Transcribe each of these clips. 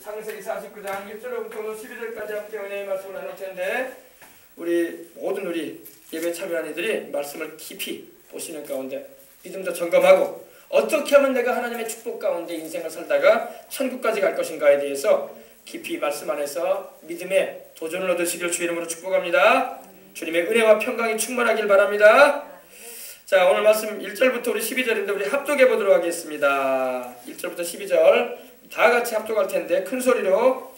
창세기 49장 1절부터 12절까지 함께 은혜의 말씀을 나눌 텐데, 우리 모든 우리 예배 참여한 이들이 말씀을 깊이 보시는 가운데 믿음도 점검하고 어떻게 하면 내가 하나님의 축복 가운데 인생을 살다가 천국까지 갈 것인가에 대해서 깊이 말씀 안에서 믿음의 도전을 얻으시길 주의 이름으로 축복합니다. 주님의 은혜와 평강이 충만하길 바랍니다. 자, 오늘 말씀 1절부터 우리 12절인데 우리 합독해 보도록 하겠습니다. 1절부터 12절 다 같이 합독할 텐데 큰 소리로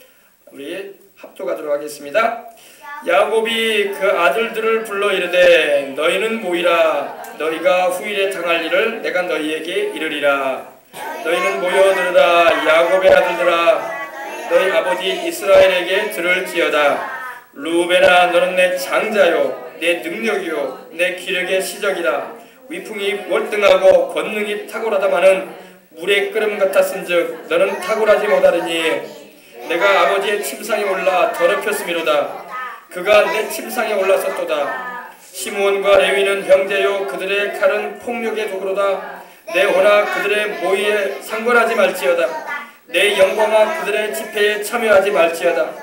우리 합독하도록 하겠습니다. 야곱이 그 아들들을 불러 이르되 너희는 모이라. 너희가 후일에 당할 일을 내가 너희에게 이르리라. 너희는 모여 들으라. 야곱의 아들들아, 너희 아버지 이스라엘에게 들을지어다. 루벤아, 너는 내 장자요 내 능력이요 내 기력의 시적이라. 위풍이 월등하고 권능이 탁월하다마는 물의 끓음 같았은즉 너는 탁월하지 못하리니 내가 아버지의 침상에 올라 더럽혔음이로다. 그가 내 침상에 올라섰도다. 시므온과 레위는 형제요 그들의 칼은 폭력의 도구로다. 내 호나 그들의 모의에 상관하지 말지어다. 내 영광아 그들의 집회에 참여하지 말지어다.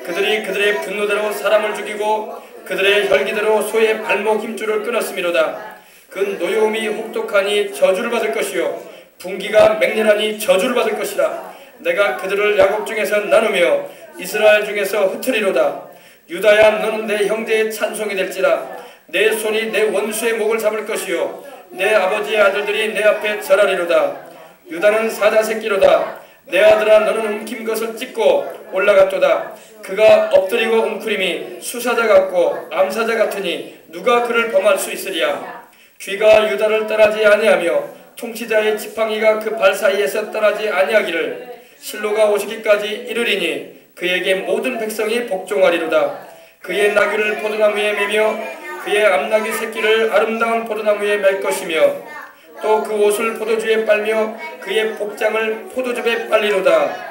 그들이 그들의 분노대로 사람을 죽이고 그들의 혈기대로 소의 발목 힘줄을 끊었음이로다. 그 노여움이 혹독하니 저주를 받을 것이요 분기가 맹렬하니 저주를 받을 것이라. 내가 그들을 야곱 중에서 나누며 이스라엘 중에서 흩으리로다. 유다야, 너는 내 형제의 찬송이 될지라. 내 손이 내 원수의 목을 잡을 것이요 내 아버지의 아들들이 내 앞에 절하리로다. 유다는 사자 새끼로다. 내 아들아, 너는 움킨 것을 찢고 올라갔도다. 그가 엎드리고 웅크림이 수사자 같고 암사자 같으니 누가 그를 범할 수 있으리야. 귀가 유다를 떠나지 아니하며 통치자의 지팡이가 그 발 사이에서 떠나지 아니하기를 실로가 오시기까지 이르리니 그에게 모든 백성이 복종하리로다. 그의 나귀를 포도나무에 매며 그의 암나귀 새끼를 아름다운 포도나무에 맬 것이며 또 그 옷을 포도주에 빨며 그의 복장을 포도즙에 빨리로다.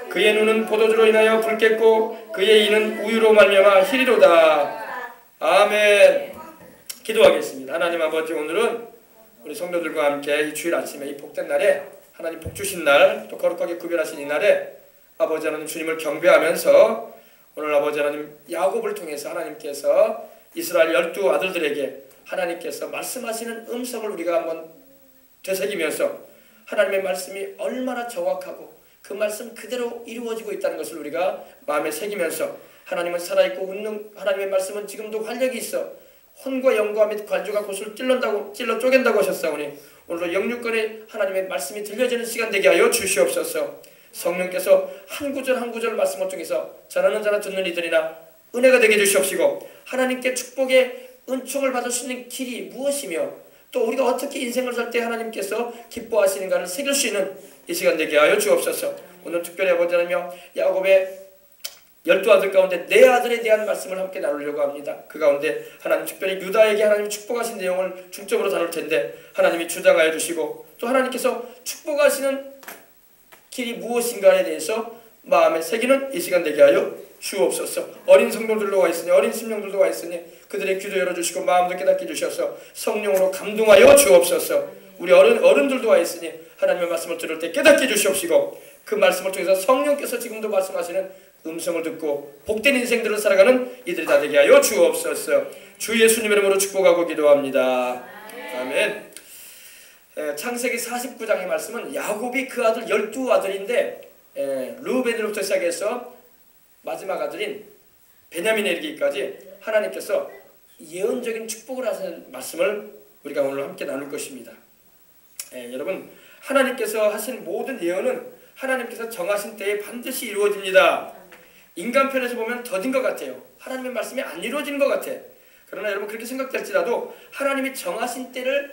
그의 눈은 포도주로 인하여 붉겠고 그의 이는 우유로 말미암아 희리로다. 아멘. 기도하겠습니다. 하나님 아버지, 오늘은 우리 성도들과 함께 이 주일 아침에 이 복된 날에 하나님 복 주신 날, 또 거룩하게 구별하신 이 날에 아버지 하나님 주님을 경배하면서 오늘 아버지 하나님 야곱을 통해서 하나님께서 이스라엘 12 아들들에게 하나님께서 말씀하시는 음성을 우리가 한번 되새기면서 하나님의 말씀이 얼마나 정확하고 그 말씀 그대로 이루어지고 있다는 것을 우리가 마음에 새기면서 하나님은 살아있고 웃는 하나님의 말씀은 지금도 활력이 있어 혼과 영과 및 관조가 곳을 찔러 쪼갠다고 하셨사오니 오늘도 영육간에 하나님의 말씀이 들려지는 시간 되게 하여 주시옵소서. 성령께서 한 구절 한 구절 말씀을 통해서 전하는 자나 듣는 이들이나 은혜가 되게 해주시옵시고 하나님께 축복의 은총을 받을 수 있는 길이 무엇이며 또 우리가 어떻게 인생을 살 때 하나님께서 기뻐하시는가를 새길 수 있는 이 시간 되게 하여 주옵소서. 오늘 특별히 아버지 하나님 야곱의 12아들 가운데 4아들에 대한 말씀을 함께 나누려고 합니다. 그 가운데 하나님 특별히 유다에게 하나님 축복하신 내용을 중점으로 다룰 텐데 하나님이 주장하여 주시고 또 하나님께서 축복하시는 길이 무엇인가에 대해서 마음에 새기는 이 시간 되게 하여 주옵소서. 어린 성도들도 와 있으니 어린 심령들도 와 있으니 그들의 귀도 열어주시고 마음도 깨닫게 주셔서 성령으로 감동하여 주옵소서. 우리 어른들도 와 있으니 하나님의 말씀을 들을 때 깨닫게 주시옵시고 그 말씀을 통해서 성령께서 지금도 말씀하시는 음성을 듣고 복된 인생들을 살아가는 이들이 다 되게 하여 주옵소서. 주 예수님 이름으로 축복하고 기도합니다. 아멘. 창세기 49장의 말씀은 야곱이 그 아들 12아들인데 르우벤으로부터 시작해서 마지막 아들인 베냐민에 이르기까지 하나님께서 예언적인 축복을 하시는 말씀을 우리가 오늘 함께 나눌 것입니다. 여러분, 하나님께서 하신 모든 예언은 하나님께서 정하신 때에 반드시 이루어집니다. 인간 편에서 보면 더딘 것 같아요. 하나님의 말씀이 안 이루어지는 것 같아. 그러나 여러분 그렇게 생각될지라도 하나님이 정하신 때를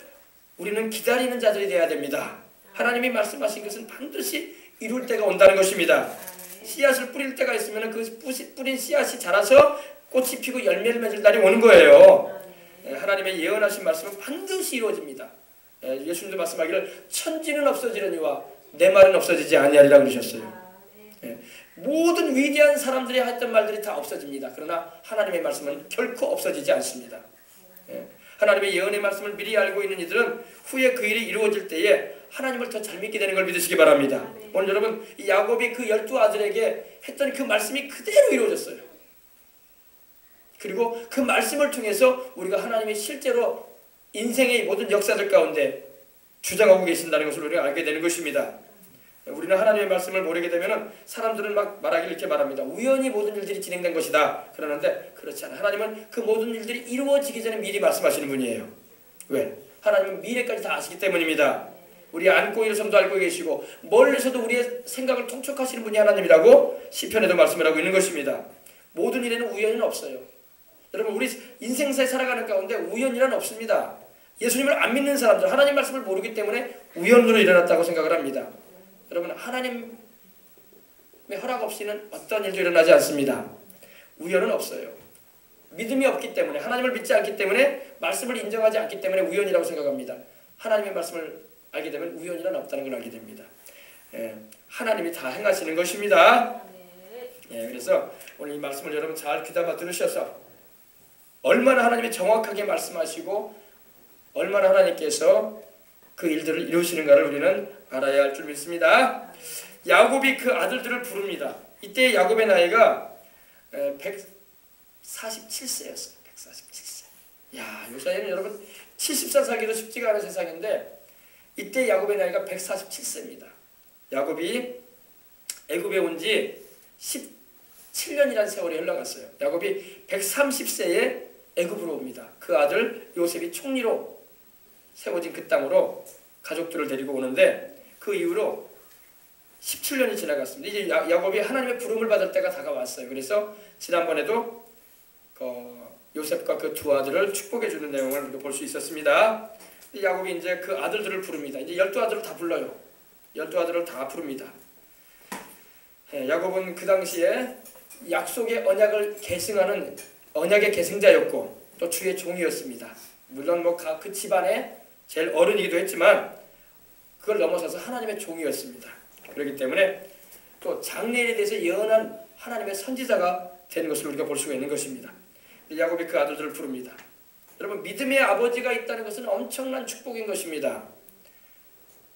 우리는 기다리는 자들이 되어야 됩니다. 하나님이 말씀하신 것은 반드시 이룰 때가 온다는 것입니다. 씨앗을 뿌릴 때가 있으면 그 뿌린 씨앗이 자라서 꽃이 피고 열매를 맺을 날이 오는 거예요. 하나님의 예언하신 말씀은 반드시 이루어집니다. 예수님도 말씀하기를 천지는 없어지려니와 내 말은 없어지지 아니하리라 그러셨어요. 모든 위대한 사람들이 했던 말들이 다 없어집니다. 그러나 하나님의 말씀은 결코 없어지지 않습니다. 하나님의 예언의 말씀을 미리 알고 있는 이들은 후에 그 일이 이루어질 때에 하나님을 더 잘 믿게 되는 걸 믿으시기 바랍니다. 오늘 여러분 이 야곱이 그 12아들에게 했던 그 말씀이 그대로 이루어졌어요. 그리고 그 말씀을 통해서 우리가 하나님이 실제로 인생의 모든 역사들 가운데 주장하고 계신다는 것을 우리가 알게 되는 것입니다. 우리는 하나님의 말씀을 모르게 되면 사람들은 막 말하기를 이렇게 말합니다. 우연히 모든 일들이 진행된 것이다. 그러는데 그렇지 않아요. 하나님은 그 모든 일들이 이루어지기 전에 미리 말씀하시는 분이에요. 왜? 하나님은 미래까지 다 아시기 때문입니다. 우리 안고 있는 섬도 알고 계시고 멀리서도 우리의 생각을 통촉하시는 분이 하나님이라고 시편에도 말씀을 하고 있는 것입니다. 모든 일에는 우연은 없어요. 여러분 우리 인생사에 살아가는 가운데 우연이란 없습니다. 예수님을 안 믿는 사람들 하나님 말씀을 모르기 때문에 우연으로 일어났다고 생각을 합니다. 여러분 하나님의 허락 없이는 어떤 일도 일어나지 않습니다. 우연은 없어요. 믿음이 없기 때문에 하나님을 믿지 않기 때문에 말씀을 인정하지 않기 때문에 우연이라고 생각합니다. 하나님의 말씀을 알게 되면 우연이란 없다는 걸 알게 됩니다. 하나님이 다 행하시는 것입니다. 그래서 오늘 이 말씀을 여러분 잘 귀담아 들으셔서 얼마나 하나님이 정확하게 말씀하시고 얼마나 하나님께서 그 일들을 이루시는가를 우리는 알아야 할 줄 믿습니다. 야곱이 그 아들들을 부릅니다. 이때 야곱의 나이가 147세였어요. 147세. 야, 요새는 여러분 70살 살기도 쉽지가 않은 세상인데 이때 야곱의 나이가 147세입니다. 야곱이 애굽에 온 지 17년이라는 세월이 흘러갔어요. 야곱이 130세에 애굽으로 옵니다. 그 아들 요셉이 총리로 세워진 그 땅으로 가족들을 데리고 오는데 그 이후로 17년이 지나갔습니다. 이제 야곱이 하나님의 부름을 받을 때가 다가왔어요. 그래서 지난번에도 요셉과 그 두 아들을 축복해 주는 내용을 우리가 볼 수 있었습니다. 야곱이 이제 그 아들들을 부릅니다. 이제 12아들을 다 불러요. 12아들을 다 부릅니다. 야곱은 그 당시에 약속의 언약을 계승하는 언약의 계승자였고 또 주의 종이었습니다. 물론 그 집안의 제일 어른이기도 했지만 그걸 넘어서서 하나님의 종이었습니다. 그렇기 때문에 또 장래에 대해서 예언한 하나님의 선지자가 된 것을 우리가 볼 수가 있는 것입니다. 야곱이 그 아들들을 부릅니다. 여러분 믿음의 아버지가 있다는 것은 엄청난 축복인 것입니다.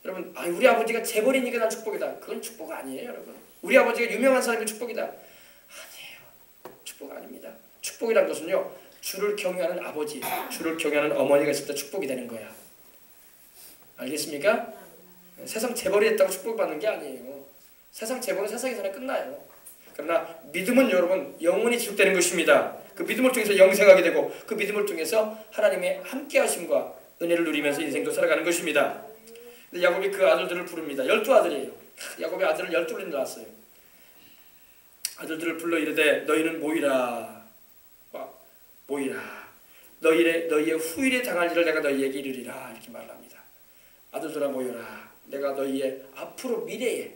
여러분 우리 아버지가 재벌이니까 난 축복이다. 그건 축복 아니에요. 여러분 우리 아버지가 유명한 사람이 축복이다. 아니에요. 축복 아닙니다. 축복이란 것은요 주를 경외하는 아버지, 주를 경외하는 어머니가 있을 때 축복이 되는 거야. 알겠습니까? 세상 재벌이 됐다고 축복받는 게 아니에요. 세상 재벌은 세상에서는 끝나요. 그러나 믿음은 여러분 영원히 지속되는 것입니다. 그 믿음을 통해서 영생하게 되고 그 믿음을 통해서 하나님의 함께하심과 은혜를 누리면서 인생도 살아가는 것입니다. 근데 야곱이 그 아들들을 부릅니다. 12아들이에요. 야곱의 아들을 12을 낳았어요. 아들들을 불러 이르되 너희는 모이라. 모이라. 너희의 후일에 당할 일을 내가 너희에게 이르리라. 이렇게 말합니다. 아들들아 모여라. 내가 너희의 앞으로 미래에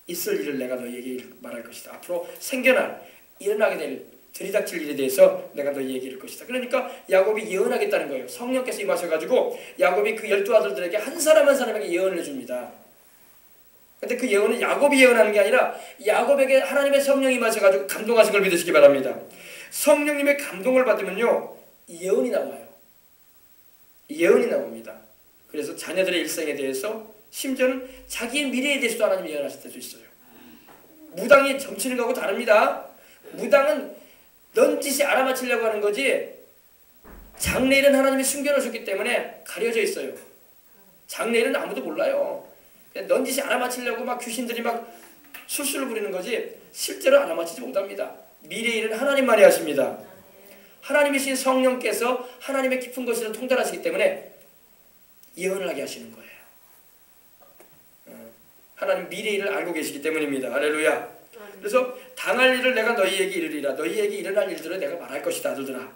있을 일을 내가 너희에게 말할 것이다. 앞으로 생겨날 일어나게 될 들이닥칠 일에 대해서 내가 너희에게 이를 것이다. 그러니까 야곱이 예언하겠다는 거예요. 성령께서 임하셔가지고 야곱이 그 12아들들에게 한 사람 한 사람에게 예언을 해줍니다. 근데 그 예언은 야곱이 예언하는 게 아니라 야곱에게 하나님의 성령이 임하셔가지고 감동하신 걸 믿으시기 바랍니다. 성령님의 감동을 받으면요 예언이 나와요. 예언이 나옵니다. 그래서 자녀들의 일생에 대해서 심지어는 자기의 미래에 대해서도 하나님이 예언하실 때도 있어요. 무당이 점치는 거하고 다릅니다. 무당은 넌지시 알아맞히려고 하는 거지 장래일은 하나님이 숨겨놓으셨기 때문에 가려져 있어요. 장래일은 아무도 몰라요. 넌지시 알아맞히려고 막 귀신들이 막 술술을 부리는 거지 실제로 알아맞히지 못합니다. 미래일은 하나님만이 하십니다. 하나님이신 성령께서 하나님의 깊은 것에서 통달하시기 때문에 예언을 하게 하시는 거예요. 하나님 미래일을 알고 계시기 때문입니다. 할렐루야. 그래서 당할 일을 내가 너희에게 이르리라. 너희에게 일어날 일들을 내가 말할 것이다. 아들들아. 야,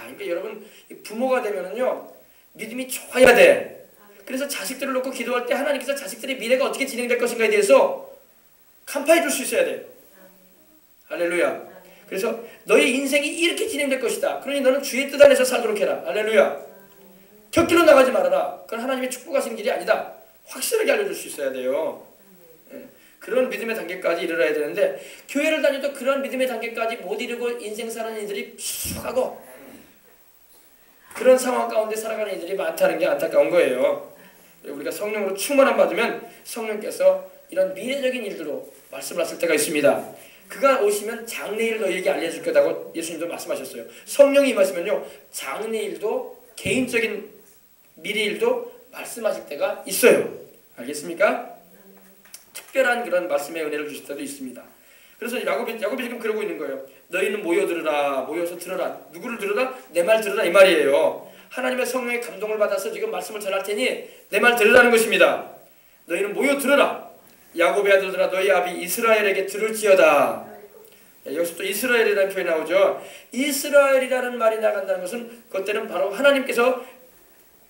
그러니까 여러분 부모가 되면은요 믿음이 좋아야 돼. 그래서 자식들을 놓고 기도할 때 하나님께서 자식들의 미래가 어떻게 진행될 것인가에 대해서 간파해 줄 수 있어야 돼. 할렐루야. 그래서 너희 인생이 이렇게 진행될 것이다. 그러니 너는 주의 뜻 안에서 살도록 해라. 할렐루야. 곁길로 나가지 말아라. 그건 하나님의 축복하시는 길이 아니다. 확실하게 알려줄 수 있어야 돼요. 그런 믿음의 단계까지 이르러야 되는데 교회를 다녀도 그런 믿음의 단계까지 못 이루고 인생 사는 이들이 수하고 그런 상황 가운데 살아가는 이들이 많다는 게 안타까운 거예요. 우리가 성령으로 충만함 받으면 성령께서 이런 미래적인 일들로 말씀을 하실 때가 있습니다. 그가 오시면 장래일을 너희에게 알려줄 거다고 예수님도 말씀하셨어요. 성령이 임하시면요, 장래일도 개인적인 미래일도 말씀하실 때가 있어요. 알겠습니까? 특별한 그런 말씀의 은혜를 주실 때도 있습니다. 그래서 야곱이 지금 그러고 있는 거예요. 너희는 모여서 들어라. 누구를 들어라? 내 말 들어라 이 말이에요. 하나님의 성령의 감동을 받아서 지금 말씀을 전할 테니 내 말 들으라는 것입니다. 너희는 모여 들어라. 야곱의 아들들아 너희 아비 이스라엘에게 들을지어다. 여기서 또 이스라엘이라는 표현이 나오죠. 이스라엘이라는 말이 나간다는 것은 그때는 바로 하나님께서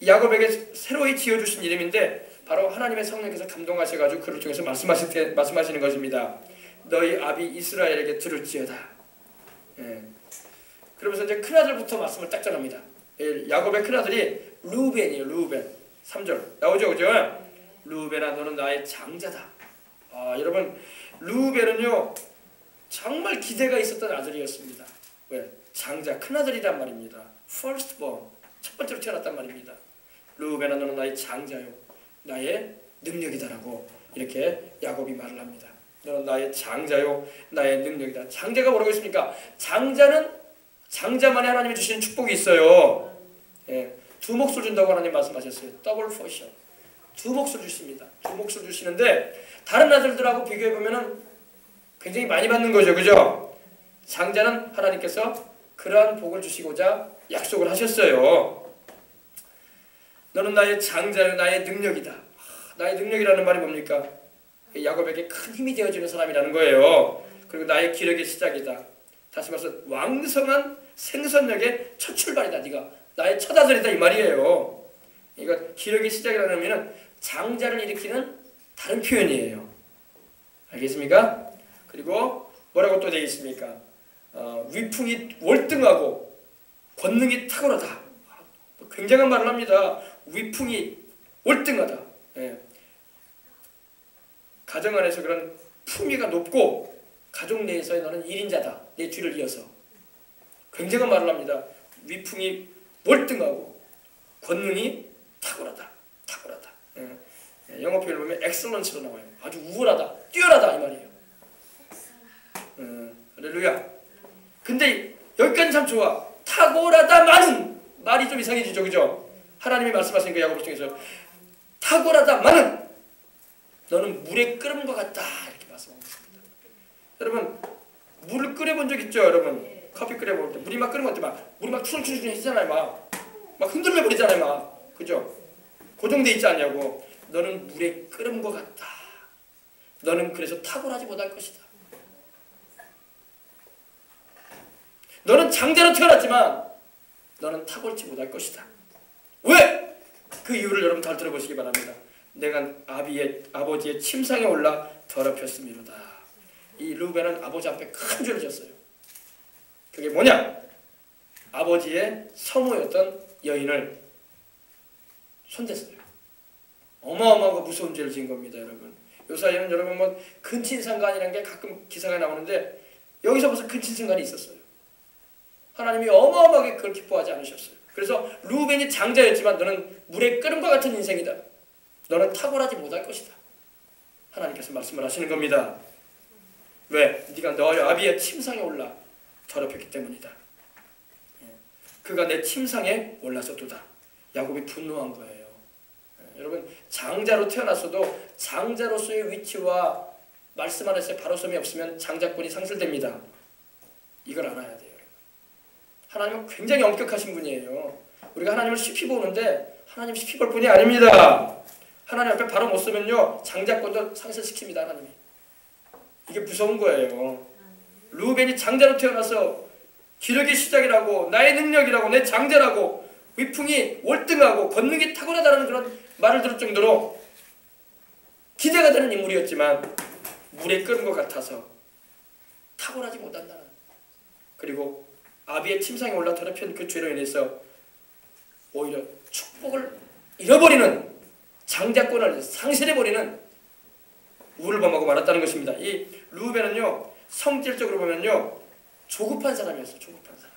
야곱에게 새로이 지어주신 이름인데 바로 하나님의 성령께서 감동하셔가지고 그를 통해서 말씀하시는 것입니다. 너희 아비 이스라엘에게 들을지어다. 그러면서 이제 큰아들부터 말씀을 딱 전합니다. 야곱의 큰아들이 르우벤이에요. 르우벤. 3절 나오죠, 그죠? 르우벤아 너는 나의 장자다. 여러분 르우벤은요 정말 기대가 있었던 아들이었습니다. 왜? 장자, 큰아들이란 말입니다. firstborn, 첫 번째로 태어났단 말입니다. 르우벤아 너는 나의 장자요 나의 능력이다라고 이렇게 야곱이 말을 합니다. 너는 나의 장자요 나의 능력이다. 장자가 뭐라고 했습니까? 장자는 장자만이 하나님이 주시는 축복이 있어요. 두 몫을 준다고 하나님 말씀하셨어요. 더블 포션. 두 몫을 주십니다. 두 몫을 주시는데 다른 아들들하고 비교해보면 굉장히 많이 받는 거죠. 그죠? 장자는 하나님께서 그러한 복을 주시고자 약속을 하셨어요. 너는 나의 장자요 나의 능력이다. 나의 능력이라는 말이 뭡니까? 야곱에게 큰 힘이 되어주는 사람이라는 거예요. 그리고 나의 기력의 시작이다. 다시 말해서 왕성한 생선력의 첫 출발이다. 네가 나의 첫 아들이다 이 말이에요. 이거 기력의 시작이라는 의미는 장자를 일으키는 다른 표현이에요. 알겠습니까? 그리고 뭐라고 또 되어 있습니까? 위풍이 월등하고 권능이 탁월하다. 굉장한 말을 합니다. 위풍이 월등하다. 가정 안에서 그런 품위가 높고 가족 내에서의 너는 1인자다. 내 뒤를 이어서. 굉장한 말을 합니다. 위풍이 월등하고 권능이 탁월하다. 탁월하다. 영어 표현을 보면 excellence로 나와요. 아주 우월하다. 뛰어나다 이 말이에요. 할렐루야. 근데 여기까지 참 좋아. 탁월하다마는 말이 좀 이상해지죠. 그죠? 하나님이 말씀하신 그 야곱을 통해서 탁월하다마는 너는 물에 끓은 것 같다 이렇게 말씀하고 있습니다. 여러분 물을 끓여본 적 있죠? 여러분 커피 끓여볼 때 물이 막 끓는 것 같아. 물이 막 추렁추렁 해지잖아요. 막 흔들려 버리잖아요. 막 그죠? 고정돼 있지 않냐고. 너는 물에 끓은 것 같다. 너는 그래서 탁월하지 못할 것이다. 너는 장자로 태어났지만 너는 탁월치 못할 것이다. 왜? 그 이유를 여러분 잘 들어보시기 바랍니다. 내가 아버지의 침상에 올라 더럽혔음이로다. 이 르우벤은 아버지 앞에 큰 죄를 졌어요. 그게 뭐냐? 아버지의 성우였던 여인을 손댔어요. 어마어마하고 무서운 죄를 지은 겁니다, 여러분. 요사이는 여러분 뭐 근친상간이라는 게 가끔 기사가 나오는데 여기서 벌써 근친상간이 있었어요. 하나님이 어마어마하게 그걸 기뻐하지 않으셨어요. 그래서 르우벤이 장자였지만 너는 물에 끓음과 같은 인생이다. 너는 탁월하지 못할 것이다. 하나님께서 말씀을 하시는 겁니다. 왜? 네가 너의 아비의 침상에 올라 더럽혔기 때문이다. 그가 내 침상에 올라서도다. 야곱이 분노한 거예요. 여러분 장자로 태어났어도 장자로서의 위치와 말씀 안에서의 바로섬이 없으면 장자권이 상실됩니다. 이걸 알아야 돼요. 하나님은 굉장히 엄격하신 분이에요. 우리가 하나님을 쉽게 보는데 하나님 쉽게 볼 분이 아닙니다. 하나님 앞에 바로 못 서면요 장자권도 상실시킵니다. 하나님이. 이게 무서운 거예요. 르우벤이 장자로 태어나서 기력의 시작이라고 나의 능력이라고 내 장자라고 위풍이 월등하고 권능이 탁월하다는 그런 말을 들을 정도로 기대가 되는 인물이었지만 물에 끓은 것 같아서 탁월하지 못한다는, 그리고 아비의 침상에 올라 더럽힌 그 죄로 인해서 오히려 축복을 잃어버리는, 장자권을 상실해버리는 우를 범하고 말았다는 것입니다. 이 르우벤은요 성질적으로 보면요 조급한 사람이었어요. 조급한 사람.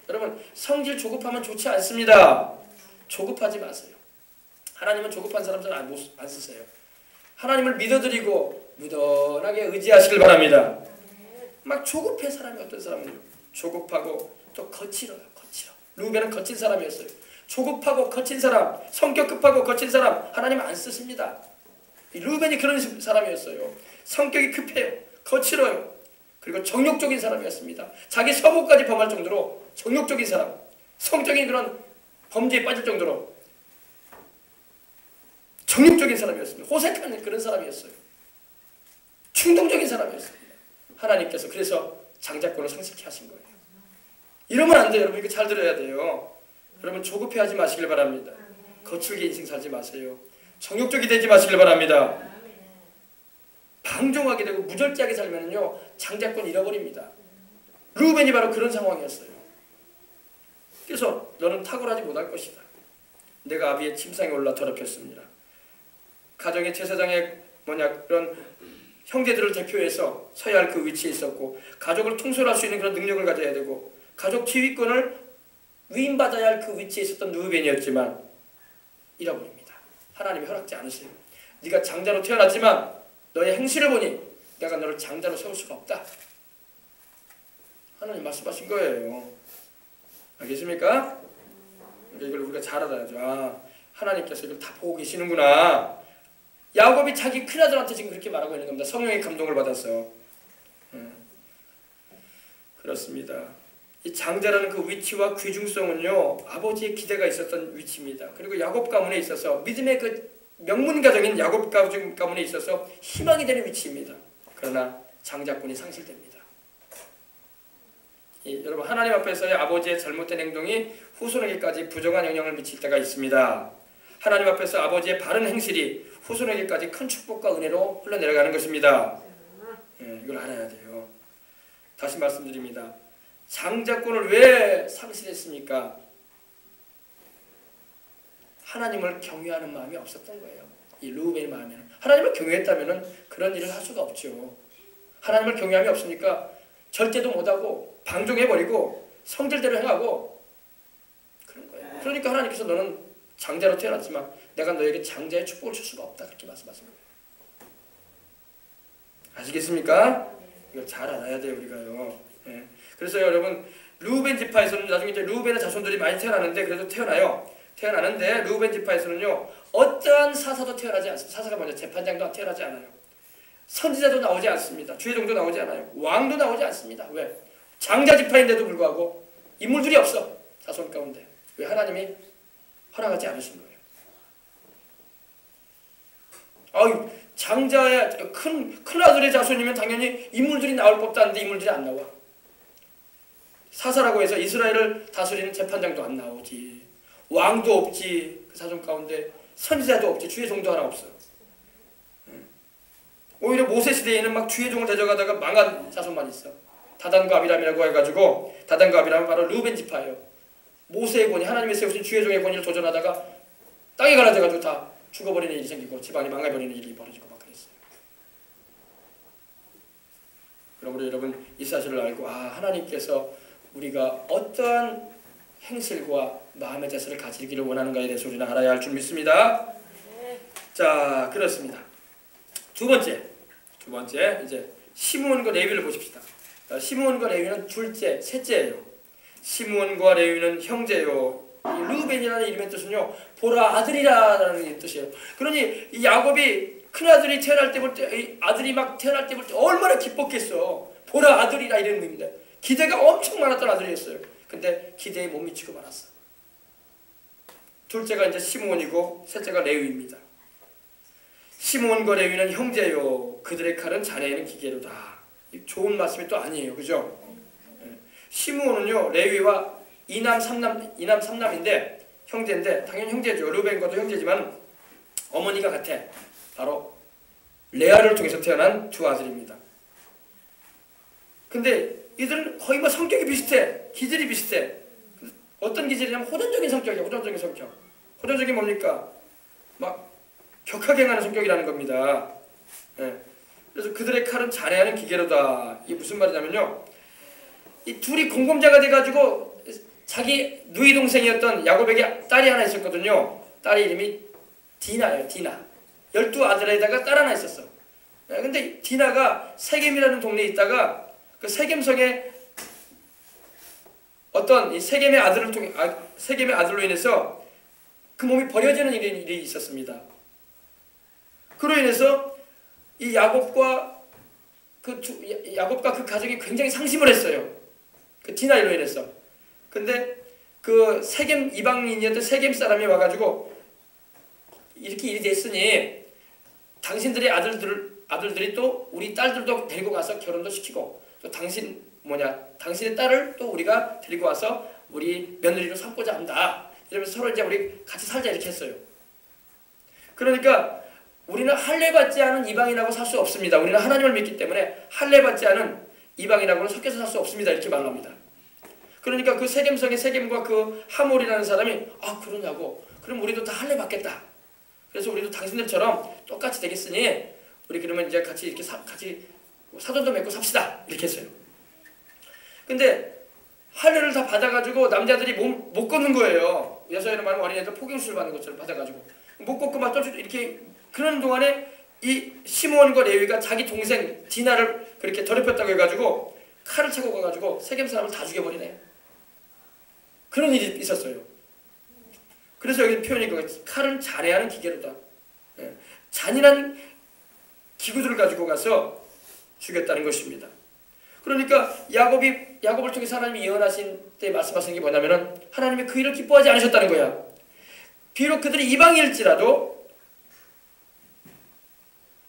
여러분 성질 조급하면 좋지 않습니다. 조급하지 마세요. 하나님은 조급한 사람들 안 쓰세요. 하나님을 믿어드리고 무던하게 의지하시길 바랍니다. 막 조급해 사람이 어떤 사람은요. 조급하고 또 거칠어요. 거칠어. 루벤은 거친 사람이었어요. 조급하고 거친 사람, 성격 급하고 거친 사람 하나님 안 쓰십니다. 루벤이 그런 사람이었어요. 성격이 급해요. 거칠어요. 그리고 정욕적인 사람이었습니다. 자기 서복까지 범할 정도로 정욕적인 사람, 성적인 그런 범죄에 빠질 정도로 정욕적인 사람이었습니다. 호색하는 그런 사람이었어요. 충동적인 사람이었습니다. 하나님께서 그래서 장자권을 상실케 하신 거예요. 이러면 안 돼요. 여러분 이거 잘 들어야 돼요. 여러분 조급해하지 마시길 바랍니다. 거칠게 인생 살지 마세요. 정욕적이 되지 마시길 바랍니다. 방종하게 되고 무절제하게 살면요 장자권 잃어버립니다. 루벤이 바로 그런 상황이었어요. 그래서 너는 탁월하지 못할 것이다. 내가 아비의 침상에 올라 더럽혔습니다. 가정의 제사장의 그런 형제들을 대표해서 서야 할 그 위치에 있었고 가족을 통솔할 수 있는 그런 능력을 가져야 되고 가족 지휘권을 위임받아야 할 그 위치에 있었던 루벤이었지만 잃어버립니다. 하나님이 허락지 않으세요. 네가 장자로 태어났지만 너의 행실을 보니 내가 너를 장자로 세울 수가 없다. 하나님 말씀하신 거예요. 알겠습니까? 이걸 우리가 잘 알아야죠. 하나님께서 이걸 다 보고 계시는구나. 야곱이 자기 큰아들한테 지금 그렇게 말하고 있는 겁니다. 성령의 감동을 받았어. 그렇습니다. 이 장자라는 그 위치와 귀중성은요 아버지의 기대가 있었던 위치입니다. 그리고 야곱 가문에 있어서 믿음의 그 명문 가정인 야곱 가문에 있어서 희망이 되는 위치입니다. 그러나 장자권이 상실됩니다. 여러분 하나님 앞에서의 아버지의 잘못된 행동이 후손에게까지 부정한 영향을 미칠 때가 있습니다. 하나님 앞에서 아버지의 바른 행실이 후손에게까지 큰 축복과 은혜로 흘러내려가는 것입니다. 이걸 알아야 돼요. 다시 말씀드립니다. 장자권을 왜 상실했습니까? 하나님을 경외하는 마음이 없었던 거예요. 이 루벤의 마음에는. 하나님을 경외했다면 그런 일을 할 수가 없죠. 하나님을 경외함이 없으니까 절제도 못하고 방종해버리고 성질대로 행하고 그런 거예요. 그러니까 하나님께서 너는 장자로 태어났지만 내가 너에게 장자의 축복을 줄 수가 없다. 그렇게 말씀하신 거예요. 아시겠습니까? 이걸 잘 알아야 돼요. 우리가요. 그래서 여러분 루벤 지파에서는 나중에 이제 루벤의 자손들이 많이 태어나는데 그래도 태어나는데 루벤 지파에서는요 어떠한 사사도 태어나지 않습니다. 사사가 먼저 재판장도 태어나지 않아요. 선지자도 나오지 않습니다. 주의종도 나오지 않아요. 왕도 나오지 않습니다. 왜? 장자 지파인데도 불구하고 인물들이 없어. 자손 가운데. 왜? 하나님이 허락하지 않으신 거예요. 장자의 큰 아들의 자손이면 당연히 인물들이 나올 법도 한데 인물들이 안 나와. 사사라고 해서 이스라엘을 다스리는 재판장도 안 나오지. 왕도 없지. 그 자손 가운데 선지자도 없지. 주의 종도 하나 없어. 오히려 모세 시대에는 막 주의 종을 데려가다가 망한 자손만 있어. 다단과 아비람이라고 해가지고 다단과 아비람은 바로 루벤 지파예요. 모세의 권위, 하나님이 세우신 주의 종의 권위를 도전하다가 땅에 갈라져가지고 다 죽어버리는 일이 생기고 집안이 망해버리는 일이 벌어지고 막 그랬어요. 그러므로 여러분 이 사실을 알고 하나님께서 우리가 어떠한 행실과 마음의 자세를 가지기를 원하는가에 대해서 우리는 알아야 할 줄 믿습니다. 자, 그렇습니다. 두 번째 이제 시므온과 레위를 보십시다. 시므온과 레위는 둘째, 셋째예요. 시므온과 레위는 형제요. 루벤이라는 이름의 뜻은요 보라 아들이라는 뜻이에요. 그러니 이 야곱이 큰 아들이 태어날 때 볼 때 아들이 막 태어날 때 볼 때 얼마나 기뻤겠어. 보라 아들이라 이런 의미입니다. 기대가 엄청 많았던 아들이었어요. 근데 기대에 못 미치고 말았어. 둘째가 이제 시므온이고 셋째가 레위입니다. 시므온과 레위는 형제요. 그들의 칼은 자네에는 기계로다. 좋은 말씀이 또 아니에요. 그죠? 시므온은요 레위와 이남 삼남인데 형제인데 당연히 형제죠. 루벤과도 형제지만 어머니가 같아. 바로 레아를 통해서 태어난 두 아들입니다. 근데 이들은 거의 뭐 성격이 비슷해. 기질이 비슷해. 어떤 기질이냐면 호전적인 성격이야. 호전적인 성격. 호전적이 뭡니까? 막 격하게 행하는 성격이라는 겁니다. 그래서 그들의 칼은 자네하는 기계로다. 이게 무슨 말이냐면요. 이 둘이 공범자가 돼가지고 자기 누이 동생이었던 야곱에게 딸이 하나 있었거든요. 딸의 이름이 디나예요. 디나. 12아들에다가 딸 하나 있었어. 근데 디나가 세겜이라는 동네에 있다가 그 세겜성에 어떤 이 세겜의 아들로 인해서 그 몸이 버려지는 일이 있었습니다. 그로 인해서 이 야곱과 그 가족이 굉장히 상심을 했어요. 그 디나로 인해서. 근데 그 세겜 이방인이었던 세겜 사람이 와가지고 이렇게 일이 됐으니 당신들의 아들들이 또 우리 딸들도 데리고 가서 결혼도 시키고 또 당신의 딸을 또 우리가 데리고 와서 우리 며느리로 삼고자 한다. 이러면서 서로 이제 우리 같이 살자 이렇게 했어요. 그러니까 우리는 할례받지 않은 이방인하고 살 수 없습니다. 우리는 하나님을 믿기 때문에 할례받지 않은 이방인하고는 섞여서 살 수 없습니다. 이렇게 말합니다. 그러니까 그 세겜성의 세겜과 그 하몰이라는 사람이 그러냐고. 그럼 우리도 다 할례 받겠다. 그래서 우리도 당신들처럼 똑같이 되겠으니 우리 그러면 이제 같이 이렇게 같이 사돈도 맺고 삽시다. 이렇게 했어요. 근데 할례를 다 받아가지고 남자들이 못 걷는 거예요. 여자애는 말하면 어린애들 포경수술 받는 것처럼 받아가지고 못 걷고 막 이렇게 그러는 동안에 이 시므온과 레위가 자기 동생 디나를 그렇게 더럽혔다고 해가지고 칼을 차고 가가지고 세겜 사람을 다 죽여버리네. 그런 일이 있었어요. 그래서 여기 표현이 칼은 잔해하는 기계로다. 잔인한 기구들을 가지고 가서 죽였다는 것입니다. 그러니까 야곱을 통해서 하나님이 예언하신 때 말씀하신 게 뭐냐면은 하나님이 그 일을 기뻐하지 않으셨다는 거야. 비록 그들이 이방일지라도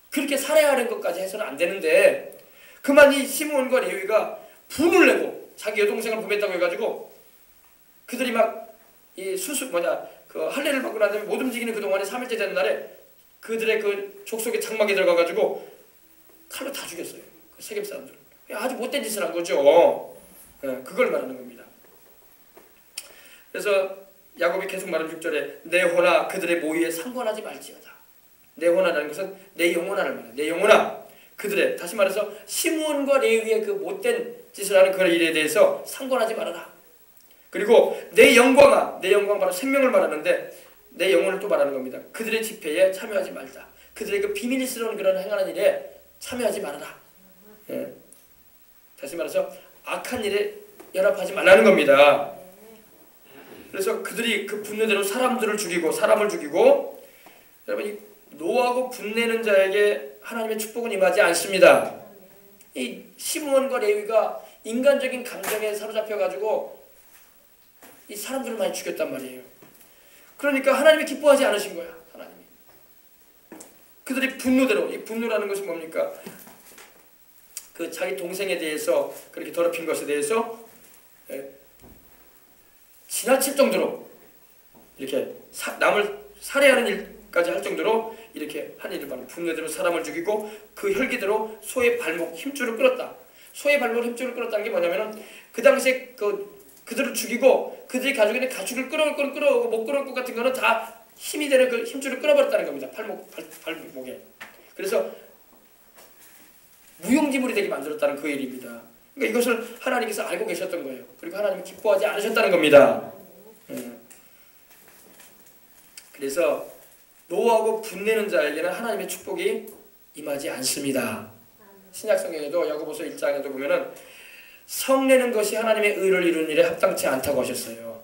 그렇게 살해하는 것까지 해서는 안 되는데 그만 이 시므온과 레위가 분을 내고 자기 여동생을 범했다고 해가지고 그들이 막 이 그 할례를 받고 난 다음에 못 움직이는 그 동안에 3일째 되는 날에 그들의 그 족속의 장막에 들어가가지고 칼로 다 죽였어요. 그 세겜 사람들. 아주 못된 짓을 한 거죠. 그걸 말하는 겁니다. 그래서 야곱이 계속 말하는 6절에 내 혼아 그들의 모의에 상관하지 말지어다. 내 혼아라는 것은 내 영혼아를 말해요. 내 영혼아 그들의 다시 말해서 시므온과 레위의 그 못된 짓을 하는 그 일에 대해서 상관하지 말아라. 그리고 내 영광아, 내 영광 바로 생명을 말하는데 내 영혼을 또 말하는 겁니다. 그들의 집회에 참여하지 말자. 그들의 그 비밀스러운 그런 행하는 일에 참여하지 말아라. 다시 말해서 악한 일에 연합하지 말라는 겁니다. 그래서 그들이 그 분노대로 사람을 죽이고 여러분 이 노하고 분내는 자에게 하나님의 축복은 임하지 않습니다. 이 시므온과 레위가 인간적인 감정에 사로잡혀가지고 이 사람들을 많이 죽였단 말이에요. 그러니까 하나님이 기뻐하지 않으신 거야. 하나님이. 그들이 분노대로 이 분노라는 것이 뭡니까? 그 자기 동생에 대해서 그렇게 더럽힌 것에 대해서 지나칠 정도로 이렇게 남을 살해하는 일까지 할 정도로 이렇게 한 일을 받는 분노대로 사람을 죽이고 그 혈기대로 소의 발목 힘줄을 끌었다. 소의 발목 힘줄을 끌었다는 게 뭐냐면은 그 당시에 그들을 죽이고 그들이 가지고 있는 가축을 끌어오고 못 끌어올 것 같은 거는 다 힘이 되는 그 힘줄을 끌어버렸다는 겁니다. 발목에. 그래서 무용지물이 되게 만들었다는 그 일입니다. 그러니까 이것을 하나님께서 알고 계셨던 거예요. 그리고 하나님이 기뻐하지 않으셨다는 겁니다. 그래서 노하고 분내는 자에게는 하나님의 축복이 임하지 않습니다. 신약 성경에도 야고보서 1장에도 보면은 성내는 것이 하나님의 의를 이루는 일에 합당치 않다고 하셨어요.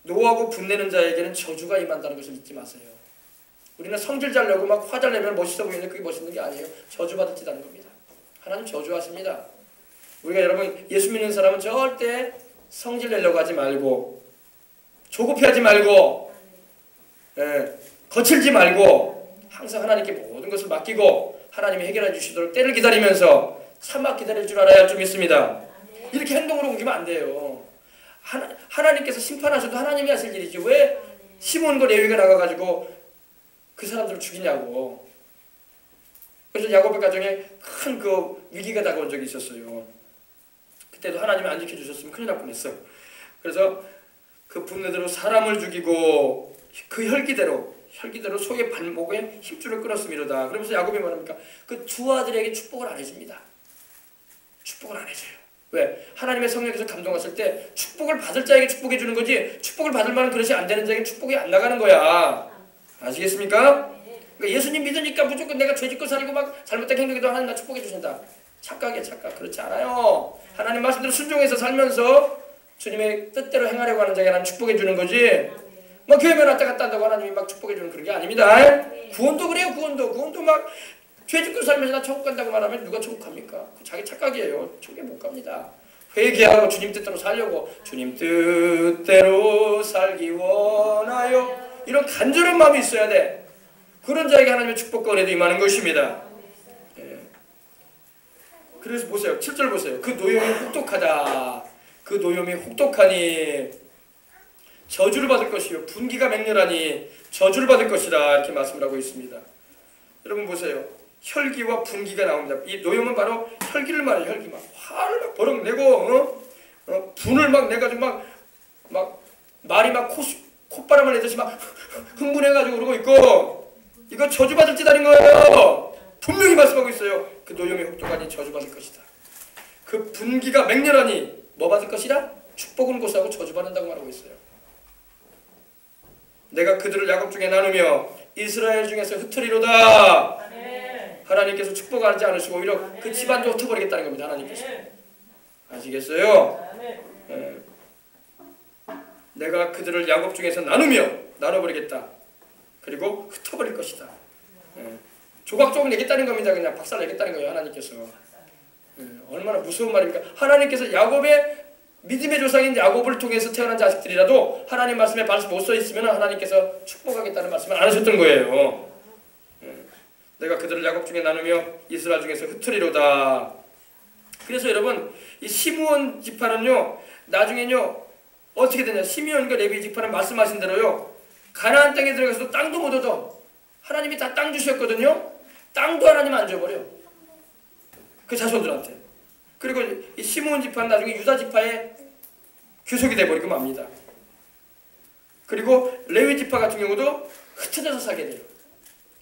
노하고 분내는 자에게는 저주가 임한다는 것을 잊지 마세요. 우리는 성질 잘 내고 막 화 잘 내면 멋있어 보이는데 그게 멋있는 게 아니에요. 저주받을 짓 하는 겁니다. 하나님 저주하십니다. 우리가 여러분 예수 믿는 사람은 절대 성질 내려고 하지 말고 조급해하지 말고 거칠지 말고 항상 하나님께 모든 것을 맡기고 하나님이 해결해 주시도록 때를 기다리면서 참아 기다릴 줄 알아야 좀 있습니다. 이렇게 행동으로 옮기면 안 돼요. 하나님께서 심판하셔도 하나님이 하실 일이지 왜 시몬과 레위가 나가가지고 그 사람들을 죽이냐고. 그래서 야곱의 가정에 큰 그 위기가 다가온 적이 있었어요. 그때도 하나님이 안 지켜주셨으면 큰일 날 뻔했어. 그래서 그 분노대로 사람을 죽이고 그 혈기대로 소의 발목에 힘줄을 끌었음이로다. 그러면서 야곱이 말합니까? 그 두 아들에게 축복을 안 해줍니다. 축복을 안 해줘요. 왜? 하나님의 성령께서 감동하실 때 축복을 받을 자에게 축복해 주는 거지 축복을 받을 만한 그릇이 안 되는 자에게 축복이 안 나가는 거야. 아시겠습니까? 그러니까 예수님 믿으니까 무조건 내가 죄 짓고 살고 막 잘못된 행동에도 하나님 나 축복해 주신다. 착각이야, 착각. 그렇지 않아요. 하나님 말씀대로 순종해서 살면서 주님의 뜻대로 행하려고 하는 자에게 하나님 축복해 주는 거지. 뭐 교회만 왔다 갔다 한다고 하나님이 막 축복해 주는 그런 게 아닙니다. 구원도 그래요. 구원도 막 죄 짓고 살면서 나 천국 간다고 말하면 누가 천국 갑니까? 자기 착각이에요. 천국에 못 갑니다. 회개하고 주님 뜻대로 살려고, 주님 뜻대로 살기 원하여, 이런 간절한 마음이 있어야 돼. 그런 자에게 하나님의 축복과 은혜도 임하는 것입니다. 예. 그래서 보세요. 7절 보세요. 그 노염이 혹독하다. 그 노염이 혹독하니 저주를 받을 것이요 분기가 맹렬하니 저주를 받을 것이다. 이렇게 말씀을 하고 있습니다. 여러분 보세요. 혈기와 분기가 나옵니다. 이 노염은 바로 혈기를 말해요. 혈기 막 화를 막 버럭 내고 분을 막 내가지고 막 말이 막 콧바람을 내듯이 막 흥분해가지고 그러고 있고, 이거 저주받을 짓 아닌 거예요. 분명히 말씀하고 있어요. 그 노염이 혹독하니 저주받을 것이다. 그 분기가 맹렬하니 뭐 받을 것이라? 축복은 고사하고 저주받는다고 말하고 있어요. 내가 그들을 야곱 중에 나누며 이스라엘 중에서 흩으리로다. 하나님께서 축복하지 않으시고 오히려 그 집안도 흩어버리겠다는 겁니다. 하나님께서. 아시겠어요? 네. 내가 그들을 야곱 중에서 나눠버리겠다. 그리고 흩어버릴 것이다. 네. 조각조각 내겠다는 겁니다. 그냥 박살 내겠다는 거예요. 하나님께서. 네. 얼마나 무서운 말입니까? 하나님께서 야곱의 믿음의 조상인 야곱을 통해서 태어난 자식들이라도 하나님 말씀에 발수 못 써 있으면 하나님께서 축복하겠다는 말씀을 안 하셨던 거예요. 내가 그들을 야곱 중에 나누며 이스라엘 중에서 흩으리로다. 그래서 여러분 이 시므온 지파는요 나중에는요 어떻게 되냐, 시므온과 레위 지파는 말씀하신 대로요 가나안 땅에 들어가서도 땅도 못 얻어. 하나님이 다 땅 주셨거든요. 땅도 하나님 안 줘버려 그 자손들한테. 그리고 이 시므온 지파는 나중에 유다 지파의 귀속이 돼버리고 맙니다. 그리고 레위 지파 같은 경우도 흩어져서 살게 돼요.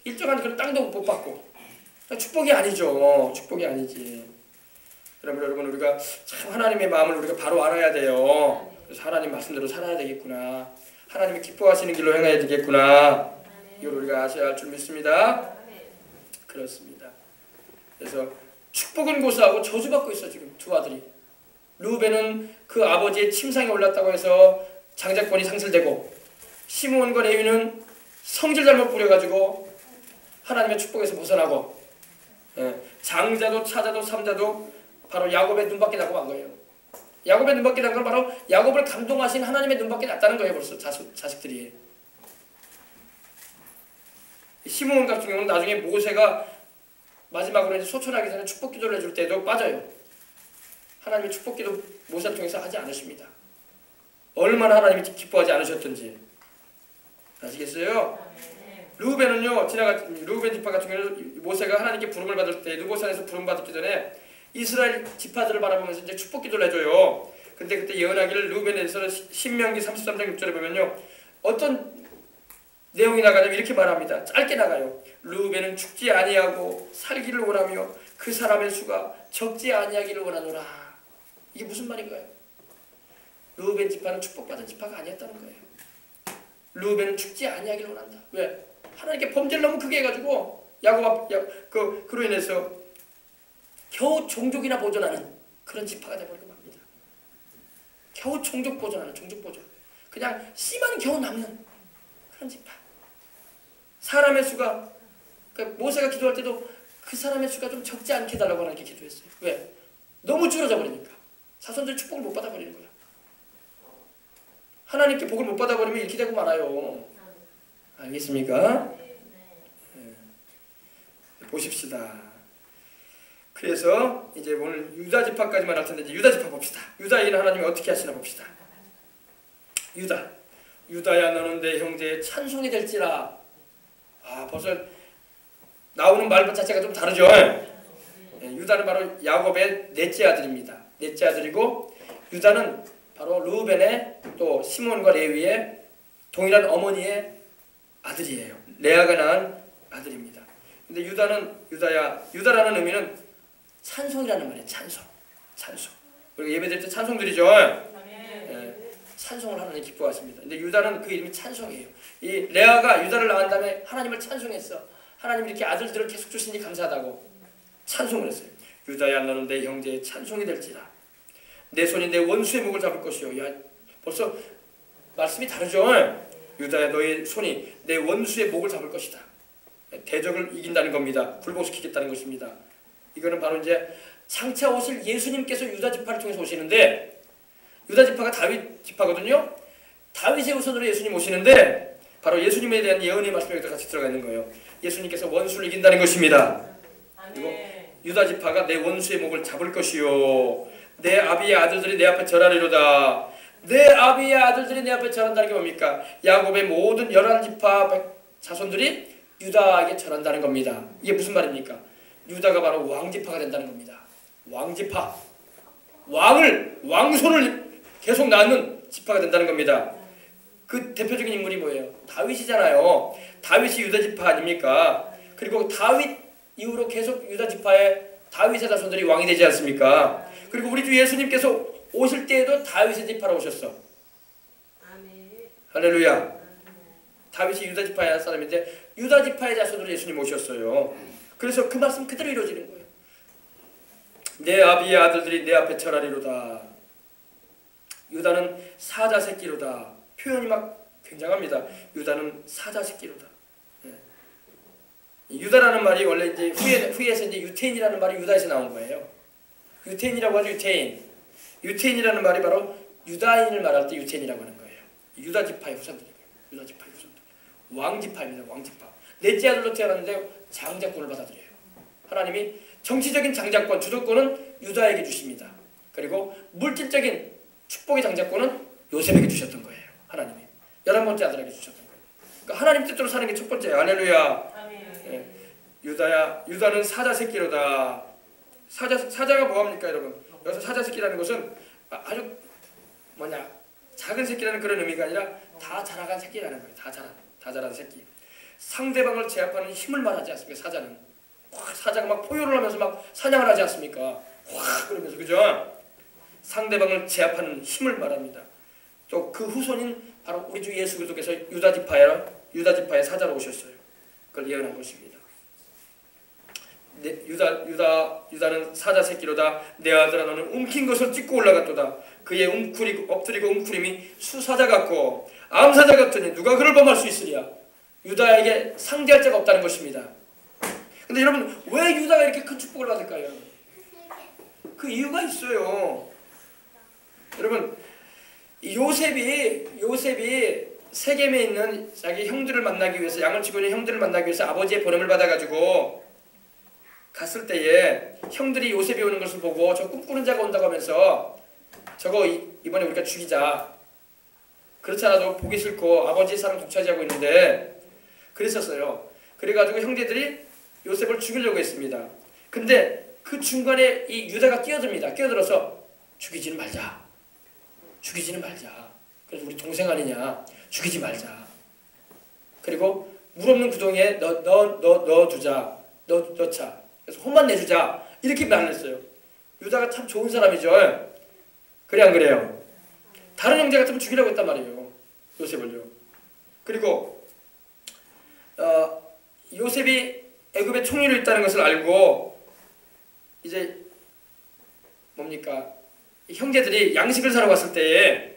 일정한 그런 땅도 못 받고. 축복이 아니죠. 축복이 아니지. 그러면 여러분 우리가 참 하나님의 마음을 우리가 바로 알아야 돼요. 그래서 하나님 말씀대로 살아야 되겠구나. 하나님이 기뻐하시는 길로 행해야 되겠구나. 이걸 우리가 아셔야 할 줄 믿습니다. 그렇습니다. 그래서 축복은 고사하고 저주받고 있어 지금 두 아들이. 르우벤은 그 아버지의 침상에 올랐다고 해서 장자권이 상실되고, 시므온과 레위는 성질 잘못 부려가지고 하나님의 축복에서 벗어나고, 장자도 차자도 삼자도 바로 야곱의 눈밖에 나고 만 거예요. 야곱의 눈밖에 난 건 바로 야곱을 감동하신 하나님의 눈밖에 났다는 거예요. 벌써 자식들이. 시므온 같은 경우는 나중에 모세가 마지막으로 이제 소천하기 전에 축복 기도를 해줄 때도 빠져요. 하나님의 축복 기도 모세를 통해서 하지 않으십니다. 얼마나 하나님이 기뻐하지 않으셨던지 아시겠어요? 르우벤은요, 르우벤 지파 같은 경우는 모세가 하나님께 부름을 받을 때 느보산에서 부름 받기 전에 이스라엘 지파들을 바라보면서 이제 축복 기도를 해줘요. 근데 그때 예언하기를 르우벤에서는 신명기 33장 6절에 보면요, 어떤 내용이 나가냐면 이렇게 말합니다. 짧게 나가요. 르우벤은 죽지 아니하고 살기를 원하며 그 사람의 수가 적지 아니하기를 원하노라. 이게 무슨 말인가요? 르우벤 지파는 축복받은 지파가 아니었다는 거예요. 르우벤은 죽지 아니하기를 원한다. 왜? 하나님께 범죄를 너무 크게 해가지고 그로 인해서 겨우 종족이나 보존하는 그런 지파가 돼버리고 맙니다. 겨우 종족 보존하는 종족 보존. 그냥 씨만 겨우 남는 그런 지파. 사람의 수가, 그러니까 모세가 기도할 때도 그 사람의 수가 좀 적지 않게 해달라고 하나님께 기도했어요. 왜? 너무 줄어져 버리니까. 자손들이 축복을 못 받아버리는 거야. 하나님께 복을 못 받아버리면 이렇게 되고 말아요. 알겠습니까? 네. 보십시다. 그래서 이제 오늘 유다 지파까지만 할 텐데 이제 유다 지파 봅시다. 유다인은 하나님이 어떻게 하시나 봅시다. 유다야 너는 내 형제의 찬송이 될지라. 벌써 나오는 말 자체가 좀 다르죠. 유다는 바로 야곱의 넷째 아들입니다. 넷째 아들이고, 유다는 바로 르우벤의 또 시몬과 레위의 동일한 어머니의 아들이에요. 레아가 낳은 아들입니다. 근데 유다라는 의미는 찬송이라는 말이에요. 찬송. 우리 예배 드릴 때 찬송 드리죠. 찬송을 하나님 기뻐하십니다. 근데 유다는 그 이름이 찬송이에요. 이 레아가 유다를 낳은 다음에 하나님을 찬송했어. 하나님 이렇게 아들들을 계속 주시니 감사하다고 찬송을 했어요. 유다야 너는 내 형제의 찬송이 될지라. 내 손이 내 원수의 목을 잡을 것이요. 야, 벌써 말씀이 다르죠. 유다야 너의 손이 내 원수의 목을 잡을 것이다. 대적을 이긴다는 겁니다. 굴복시키겠다는 것입니다. 이거는 바로 이제 장차 오실 예수님께서 유다 지파를 통해서 오시는데, 유다 지파가 다윗 지파거든요. 다윗의 후손으로 예수님 오시는데 바로 예수님에 대한 예언의 말씀이 여기다 같이 들어가 있는 거예요. 예수님께서 원수를 이긴다는 것입니다. 그리고 유다 지파가 내 원수의 목을 잡을 것이요 내 아비의 아들들이 내 앞에 절하리로다. 내 아비의 아들들이 내 앞에 절한다는 게 뭡니까? 야곱의 모든 11지파 자손들이 유다에게 절한다는 겁니다. 이게 무슨 말입니까? 유다가 바로 왕지파가 된다는 겁니다. 왕지파, 왕손을 계속 낳는 지파가 된다는 겁니다. 그 대표적인 인물이 뭐예요? 다윗이잖아요. 다윗이 유다 지파 아닙니까? 그리고 다윗 이후로 계속 유다 지파의 다윗의 자손들이 왕이 되지 않습니까? 그리고 우리 주 예수님께서 오실 때에도 다윗의 지파로 오셨어. 할렐루야. 다윗이 유다 지파의 사람인데 유다 지파의 자손으로 예수님 오셨어요. 그래서 그 말씀 그대로 이루어지는 거예요. 내 아비의 아들들이 내 앞에 절하리로다. 유다는 사자 새끼로다. 표현이 막 굉장합니다. 유다는 사자 새끼로다. 유다라는 말이 원래 이제 후에서 이제 유태인이라는 말이 유다에서 나온 거예요. 유태인이라고 하죠. 유태인이라는 말이 바로 유다인을 말할 때 유태인이라고 하는 거예요. 유다 지파의 후손들이에요. 유다 지파의 후손들. 왕지파입니다. 왕지파. 넷째 아들로 태어났는데 장자권을 받아들여요. 하나님이 정치적인 장자권, 주도권은 유다에게 주십니다. 그리고 물질적인 축복의 장자권은 요셉에게 주셨던 거예요. 하나님이 11번째 아들에게 주셨던 거예요. 그러니까 하나님 뜻대로 사는 게 첫 번째예요. 할렐루야. 예. 유다는 사자 새끼로다. 사자가 뭐합니까 여러분? 여기서 사자 새끼라는 것은 아주 작은 새끼라는 그런 의미가 아니라 다 자라간 새끼라는 거예요. 다 자란 새끼. 상대방을 제압하는 힘을 말하지 않습니까? 사자는 사자가 막 포효를 하면서 막 사냥을 하지 않습니까? 확 그러면서, 그죠? 상대방을 제압하는 힘을 말합니다. 또 그 후손인 바로 우리 주 예수 그리스도께서 유다 지파의 사자로 오셨어요. 그걸 예언한 것입니다. 유다는 사자 새끼로다. 내 아들아 너는 움킨 것을 찢고 올라갔도다. 그의 엎드리고 움크림이 수사자 같고 암사자 같으니 누가 그를 범할 수 있으랴. 유다에게 상대할 자가 없다는 것입니다. 근데 여러분 왜 유다가 이렇게 큰 축복을 받을까요? 그 이유가 있어요. 여러분 요셉이 세겜에 있는 자기 형들을 만나기 위해서, 양을 치고 있는 형들을 만나기 위해서 아버지의 보냄을 받아가지고 갔을 때에 형들이 요셉이 오는 것을 보고 저 꿈꾸는 자가 온다고 하면서 저거 이번에 우리가 죽이자. 그렇지 않아도 보기 싫고 아버지의 사랑 독차지하고 있는데 그랬었어요. 그래가지고 형제들이 요셉을 죽이려고 했습니다. 근데 그 중간에 이 유다가 끼어들어서 죽이지는 말자. 그래서 우리 동생 아니냐. 죽이지 말자. 그리고 물 없는 구덩이에 넣어두자. 넣자. 그래서 혼만 내주자. 이렇게 말을 했어요. 유다가 참 좋은 사람이죠. 그래 안 그래요? 다른 형제 같으면 죽이라고 했단 말이에요. 요셉을요. 그리고 요셉이 애굽의 총리로 있다는 것을 알고 이제 뭡니까? 형제들이 양식을 사러 갔을 때에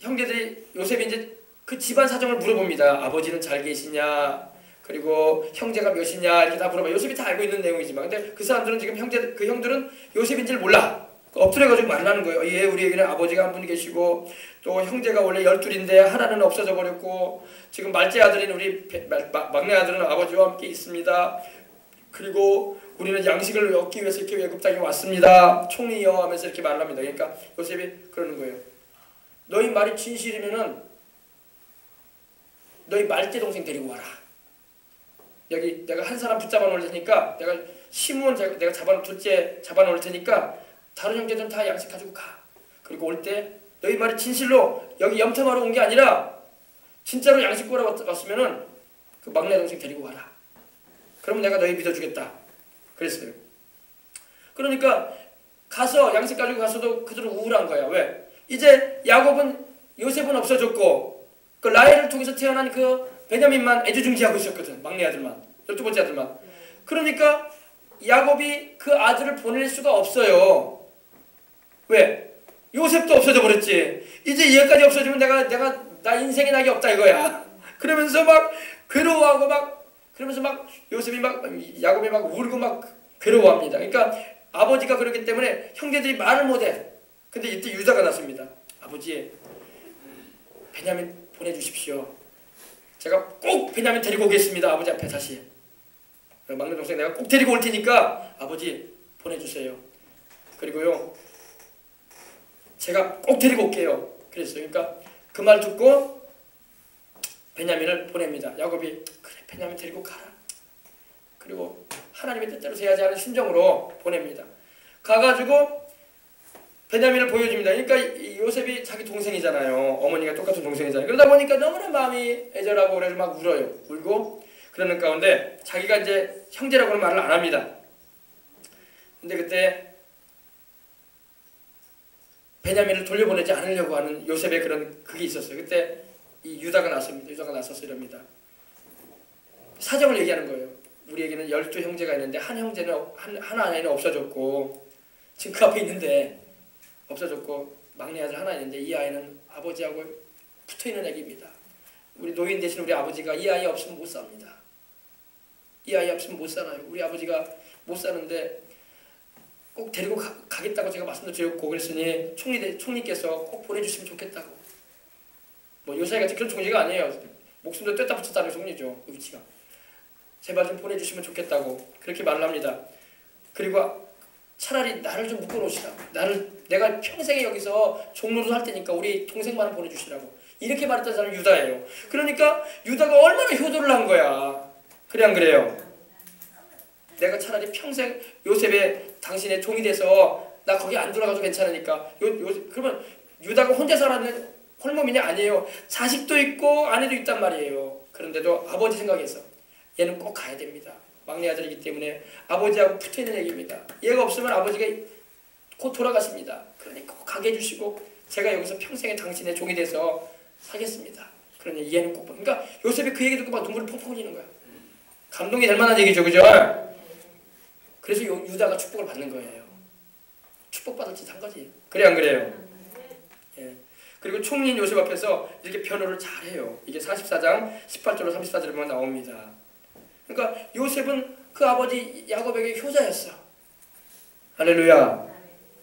형제들이 요셉이 이제 그 집안 사정을 물어봅니다. 아버지는 잘 계시냐? 그리고 형제가 몇이냐? 이렇게 다 물어봐요. 요셉이 다 알고 있는 내용이지만 근데 그 사람들은 지금 그 형들은 요셉인지를 몰라. 엎드려가지고 말을 하는 거예요. 예, 우리에게는 아버지가 한 분이 계시고 또 형제가 원래 12인데 하나는 없어져 버렸고 지금 말째 아들인 우리 막내 아들은 아버지와 함께 있습니다. 그리고 우리는 양식을 얻기 위해서 이렇게 애굽 땅에 왔습니다. 총리여 하면서 이렇게 말을 합니다. 그러니까 요셉이 그러는 거예요. 너희 말이 진실이면은 너희 말째 동생 데리고 와라. 여기 내가 한 사람 붙잡아 놓을 테니까 내가 시므온 내가 둘째 잡아 놓을 테니까 다른 형제들은 다 양식 가지고 가. 그리고 올 때 너희 말이 진실로 여기 염탐하러 온 게 아니라 진짜로 양식 구하러 왔으면은 그 막내 동생 데리고 와라. 그러면 내가 너희 믿어주겠다. 그랬어요. 그러니까 가서 양식 가지고 가서도 그들은 우울한 거야. 왜? 이제 야곱은 요셉은 없어졌고 그 라헬을 통해서 태어난 그 베냐민만 애지중지하고 있었거든. 막내 아들만, 12번째 아들만. 그러니까 야곱이 그 아들을 보낼 수가 없어요. 왜? 요셉도 없어져 버렸지. 이제 얘까지 없어지면 나 인생에 낙이 없다 이거야. 그러면서 막 괴로워하고 막 그러면서 막 요셉이 막 야곱이 막 울고 막 괴로워합니다. 그러니까 아버지가 그렇기 때문에 형제들이 말을 못해. 근데 이때 유다가 났습니다. 아버지, 베냐민 보내주십시오. 제가 꼭 베냐민 데리고 오겠습니다. 아버지 앞에 다시. 막내 동생 내가 꼭 데리고 올 테니까 아버지 보내주세요. 그리고요, 제가 꼭 데리고 올게요. 그랬어요. 그러니까 그 말 듣고 베냐민을 보냅니다. 야곱이 그래 베냐민 데리고 가라. 그리고 하나님의 뜻대로 해야지 하는 심정으로 보냅니다. 가가지고 베냐민을 보여줍니다. 그러니까 요셉이 자기 동생이잖아요. 어머니가 똑같은 동생이잖아요. 그러다 보니까 너무나 마음이 애절하고 그래서 막 울어요. 울고 그러는 가운데 자기가 이제 형제라고는 말을 안 합니다. 근데 그때 베냐민을 돌려보내지 않으려고 하는 요셉의 그런 그게 있었어요. 그때 이 유다가 났습니다. 유다가 나서서 이럽니다. 사정을 얘기하는 거예요. 우리에게는 12형제가 있는데 한 형제는 하나 안에는 없어졌고 지금 그 앞에 있는데 없어졌고 막내 아들 하나 있는데 이 아이는 아버지하고 붙어있는 애기입니다. 우리 노인 되신 우리 아버지가 이 아이 없으면 못 삽니다. 이 아이 없으면 못 살아요. 우리 아버지가 못 사는데 꼭 데리고 가겠다고 제가 말씀도 드렸고 그랬으니 총리께서 꼭 보내주시면 좋겠다고. 뭐 요사이같이 그런 총리가 아니에요. 목숨도 뗐다 붙였다는 총리죠. 그 위치가. 제발 좀 보내주시면 좋겠다고 그렇게 말을 합니다. 그리고 차라리 나를 좀 묶어놓으시라. 내가 평생에 여기서 종로로 할 테니까 우리 동생만을 보내주시라고. 이렇게 말했던 사람이 유다예요. 그러니까 유다가 얼마나 효도를 한 거야. 그래 안 그래요? 내가 차라리 평생 요셉의 당신의 종이 돼서 나 거기 안 들어가도 괜찮으니까 그러면 유다가 혼자 살았는 홀몸이냐? 아니에요. 자식도 있고 아내도 있단 말이에요. 그런데도 아버지 생각해서 얘는 꼭 가야 됩니다. 막내 아들이기 때문에 아버지하고 붙어있는 얘기입니다. 얘가 없으면 아버지가 곧 돌아가십니다. 그러니 꼭 가게 해주시고 제가 여기서 평생에 당신의 종이 돼서 사겠습니다. 그러니 얘는 꼭 그러니까 요셉이 그 얘기 듣고 막 눈물이 펑펑 흘리는 거야. 감동이 될 만한 얘기죠. 그죠? 그래서 유다가 축복을 받는 거예요. 축복받을 짓 한 거지. 그래 안 그래요? 예. 그리고 총리인 요셉 앞에서 이렇게 변호를 잘해요. 이게 44장 18절로 34절에만 나옵니다. 그러니까 요셉은 그 아버지 야곱에게 효자였어. 할렐루야.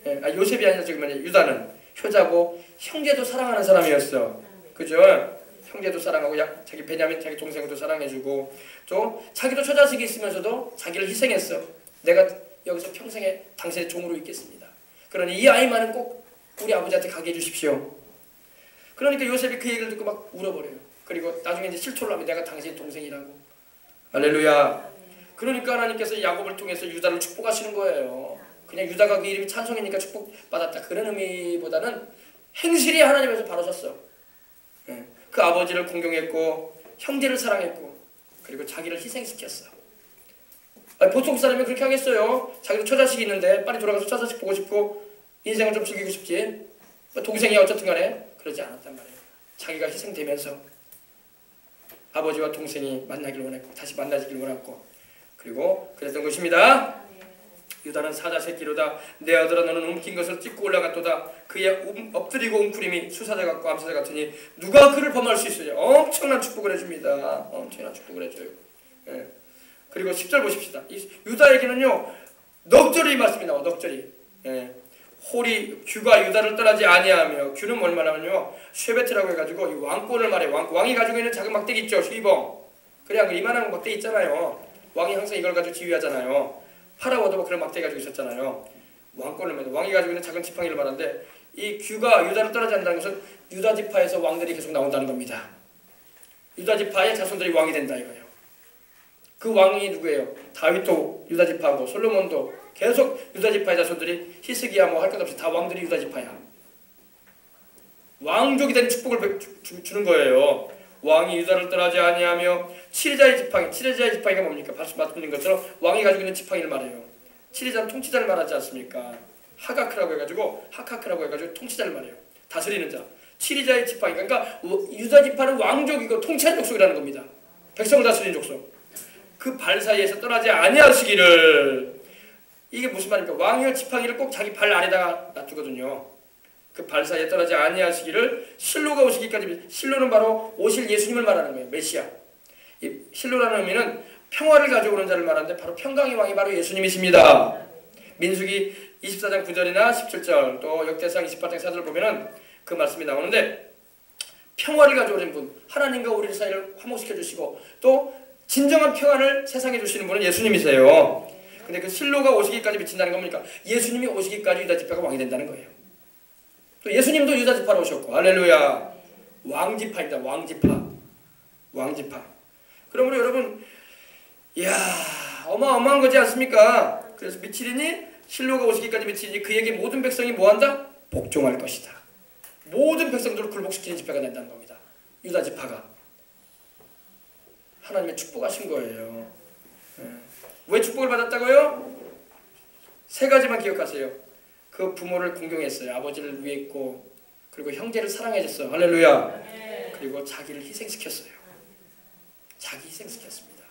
예. 요셉이 아니라 저기 말이야. 유다는 효자고 형제도 사랑하는 사람이었어. 그죠? 형제도 사랑하고 자기 베냐민 자기 동생도 사랑해주고 또 자기도 처자식이 있으면서도 자기를 희생했어. 내가 여기서 평생에 당신의 종으로 있겠습니다. 그러니 이 아이만은 꼭 우리 아버지한테 가게 해주십시오. 그러니까 요셉이 그 얘기를 듣고 막 울어버려요. 그리고 나중에 이제 실토를 하면 내가 당신의 동생이라고. 할렐루야. 그러니까 하나님께서 야곱을 통해서 유다를 축복하시는 거예요. 그냥 유다가 그 이름이 찬송이니까 축복받았다 그런 의미보다는 행실이 하나님에서 바로 섰어. 그 아버지를 공경했고 형제를 사랑했고 그리고 자기를 희생시켰어. 보통 사람이 그렇게 하겠어요. 자기도 처자식이 있는데 빨리 돌아가서 처자식 보고 싶고 인생을 좀 즐기고 싶지. 동생이 어쨌든 간에 그러지 않았단 말이에요. 자기가 희생되면서 아버지와 동생이 만나기를 원했고 다시 만나기를 원했고 그리고 그랬던 것입니다. 유다는 사자 새끼로다. 내 아들아 너는 움킨 것을 찢고 올라갔도다. 그의 엎드리고 웅크림이 수사자 같고 암사자 같으니 누가 그를 범할 수 있으냐. 엄청난 축복을 해줍니다. 엄청난 축복을 해줘요. 예. 그리고 10절 보십시다. 이 유다에게는요 넉절이 말씀이 나와. 넉절이. 예. 홀이 규가 유다를 떠나지 아니하며 규는 뭘 말하면요 쉐베트라고 해가지고 이 왕권을 말해요. 왕이 가지고 있는 작은 막대기 있죠. 휘봉. 그래 이만한 막대기 있잖아요. 왕이 항상 이걸 가지고 지휘하잖아요. 파라오도 뭐 그런 막대기 가지고 있었잖아요. 왕권을 말해. 왕이 가지고 있는 작은 지팡이를 말하는데 이 규가 유다를 떠나지 않는다는 것은 유다 지파에서 왕들이 계속 나온다는 겁니다. 유다 지파의 자손들이 왕이 된다 이거예요. 그 왕이 누구예요? 다윗도 유다 지파고 솔로몬도 계속 유다 지파의 자손들이 히스기야 뭐 할 것 없이 다 왕들이 유다 지파야. 왕족이 된 축복을 주는 거예요. 왕이 유다를 떠나지 아니하며 칠레자의 지팡이가 뭡니까? 말씀드린 것처럼 왕이 가지고 있는 지팡이를 말해요. 칠레자는 통치자를 말하지 않습니까? 하카크라고 해가지고 통치자를 말해요. 다스리는 자. 7위자의 지팡이. 그러니까 유다 지파는 왕족이고 통치한 족속이라는 겁니다. 백성을 다스리는 족속. 그 발 사이에서 떠나지 아니하시기를. 이게 무슨 말입니까? 왕이여 지팡이를 꼭 자기 발 아래다가 놔두거든요. 그 발 사이에 떠나지 아니하시기를 실로가 오시기까지. 실로는 바로 오실 예수님을 말하는 거예요. 메시아. 이 실로라는 의미는 평화를 가져오는 자를 말하는데 바로 평강의 왕이 바로 예수님이십니다. 민수기 24장 9절이나 17절 또 역대상 28장 4절 보면은 그 말씀이 나오는데 평화를 가져오는 분, 하나님과 우리 사이를 화목시켜 주시고 또 진정한 평안을 세상에 주시는 분은 예수님이세요. 근데 그 실로가 오시기까지 미친다는 겁니까? 예수님이 오시기까지 유다 지파가 왕이 된다는 거예요. 또 예수님도 유다 지파로 오셨고, 할렐루야. 왕지파입니다. 왕지파. 그러므로 여러분, 이야, 어마어마한 거지 않습니까? 그래서 미치리니 실로가 오시기까지 미치리니 그에게 모든 백성이 뭐한다? 복종할 것이다. 모든 백성들을 굴복시키는 지파가 된다는 겁니다. 유다 지파가. 하나님의 축복하신 거예요. 왜 축복을 받았다고요? 세 가지만 기억하세요. 그 부모를 공경했어요. 아버지를 위했고, 그리고 형제를 사랑해줬어요. 할렐루야. 그리고 자기를 희생시켰어요. 자기 희생시켰습니다.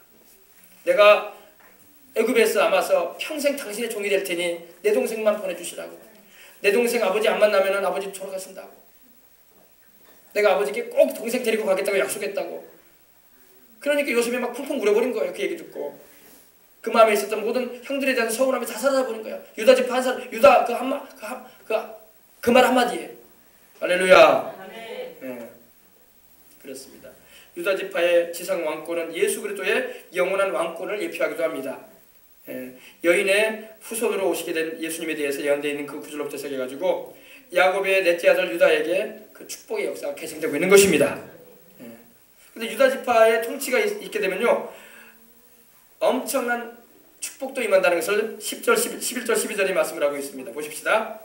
내가 애굽에서 남아서 평생 당신의 종이 될 테니 내 동생만 보내주시라고. 내 동생 아버지 안 만나면 아버지 돌아가신다고. 내가 아버지께 꼭 동생 데리고 가겠다고 약속했다고. 그러니까 요셉이 막 펑펑 울어버린 거예요. 그 얘기 듣고. 그 마음에 있었던 모든 형들에 대한 서운함이 다 사라져버린 거예요. 유다 지파 한 사람, 유다 그 말 한마디에. 할렐루야. 네. 그렇습니다. 유다 지파의 지상 왕권은 예수 그리스도의 영원한 왕권을 예표하기도 합니다. 여인의 후손으로 오시게 된 예수님에 대해서 예언되어 있는 그 구절로부터 시작해가지고 야곱의 넷째 아들 유다에게 그 축복의 역사가 계승되고 있는 것입니다. 근데 유다 지파의 통치가 있게 되면요, 엄청난 축복도 임한다는 것을 10절, 11절, 12절에 말씀을 하고 있습니다. 보십시다.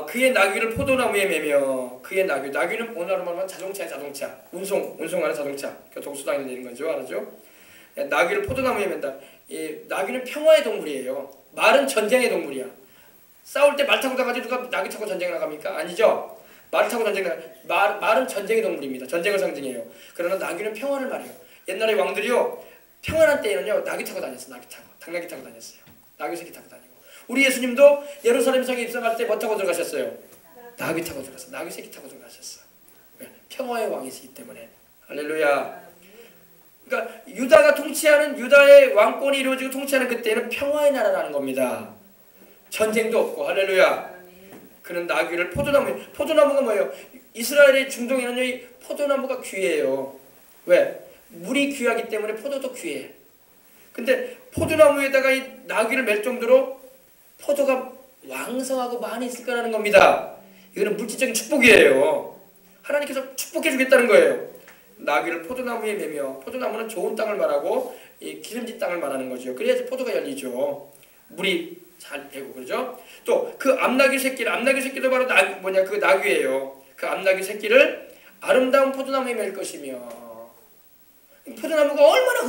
그의 나귀를 포도나무에 매며, 그의 나귀는 오늘날로 말하면 자동차, 운송하는 자동차, 교통수단이 되는 거죠. 알았죠? 나귀를 포도나무에 맨다. 이 나귀는 평화의 동물이에요. 말은 전쟁의 동물이야. 싸울 때 말 타고 나가지 누가 나귀 타고 전쟁 나갑니까? 아니죠. 말 타고 전쟁 나가. 말은 전쟁의 동물입니다. 전쟁을 상징해요. 그러나 나귀는 평화를 말해요. 옛날에 왕들이요, 평안한 때에는요 나귀 타고 다녔어요. 당나귀 타고 다녔어요. 나귀 새끼 타고 다니고. 우리 예수님도 예루살렘 성에 입성할 때 뭐 타고 들어가셨어요? 나귀 타고 들어갔어요. 나귀 새끼 타고 들어가셨어요. 왜? 평화의 왕이시기 때문에. 할렐루야. 그러니까 유다가 통치하는, 유다의 왕권이 이루어지고 통치하는 그때는 평화의 나라라는 겁니다. 전쟁도 없고. 할렐루야. 그는 나귀를 포도나무가 뭐예요? 이스라엘의 중동에는요 이 포도나무가 귀해요. 왜? 물이 귀하기 때문에 포도도 귀해. 근데 포도나무에다가 이 나귀를 맬 정도로 포도가 왕성하고 많이 있을 거라는 겁니다. 이거는 물질적인 축복이에요. 하나님께서 축복해 주겠다는 거예요. 나귀를 포도나무에 매며, 포도나무는 좋은 땅을 말하고 이 기름진 땅을 말하는 거죠. 그래야지 포도가 열리죠. 물이 잘 되고. 그러죠? 또 그 암나귀 새끼도 바로 그 나귀예요. 그 암나귀 새끼를 아름다운 포도나무에 맬 것이며. 포도나무가 얼마나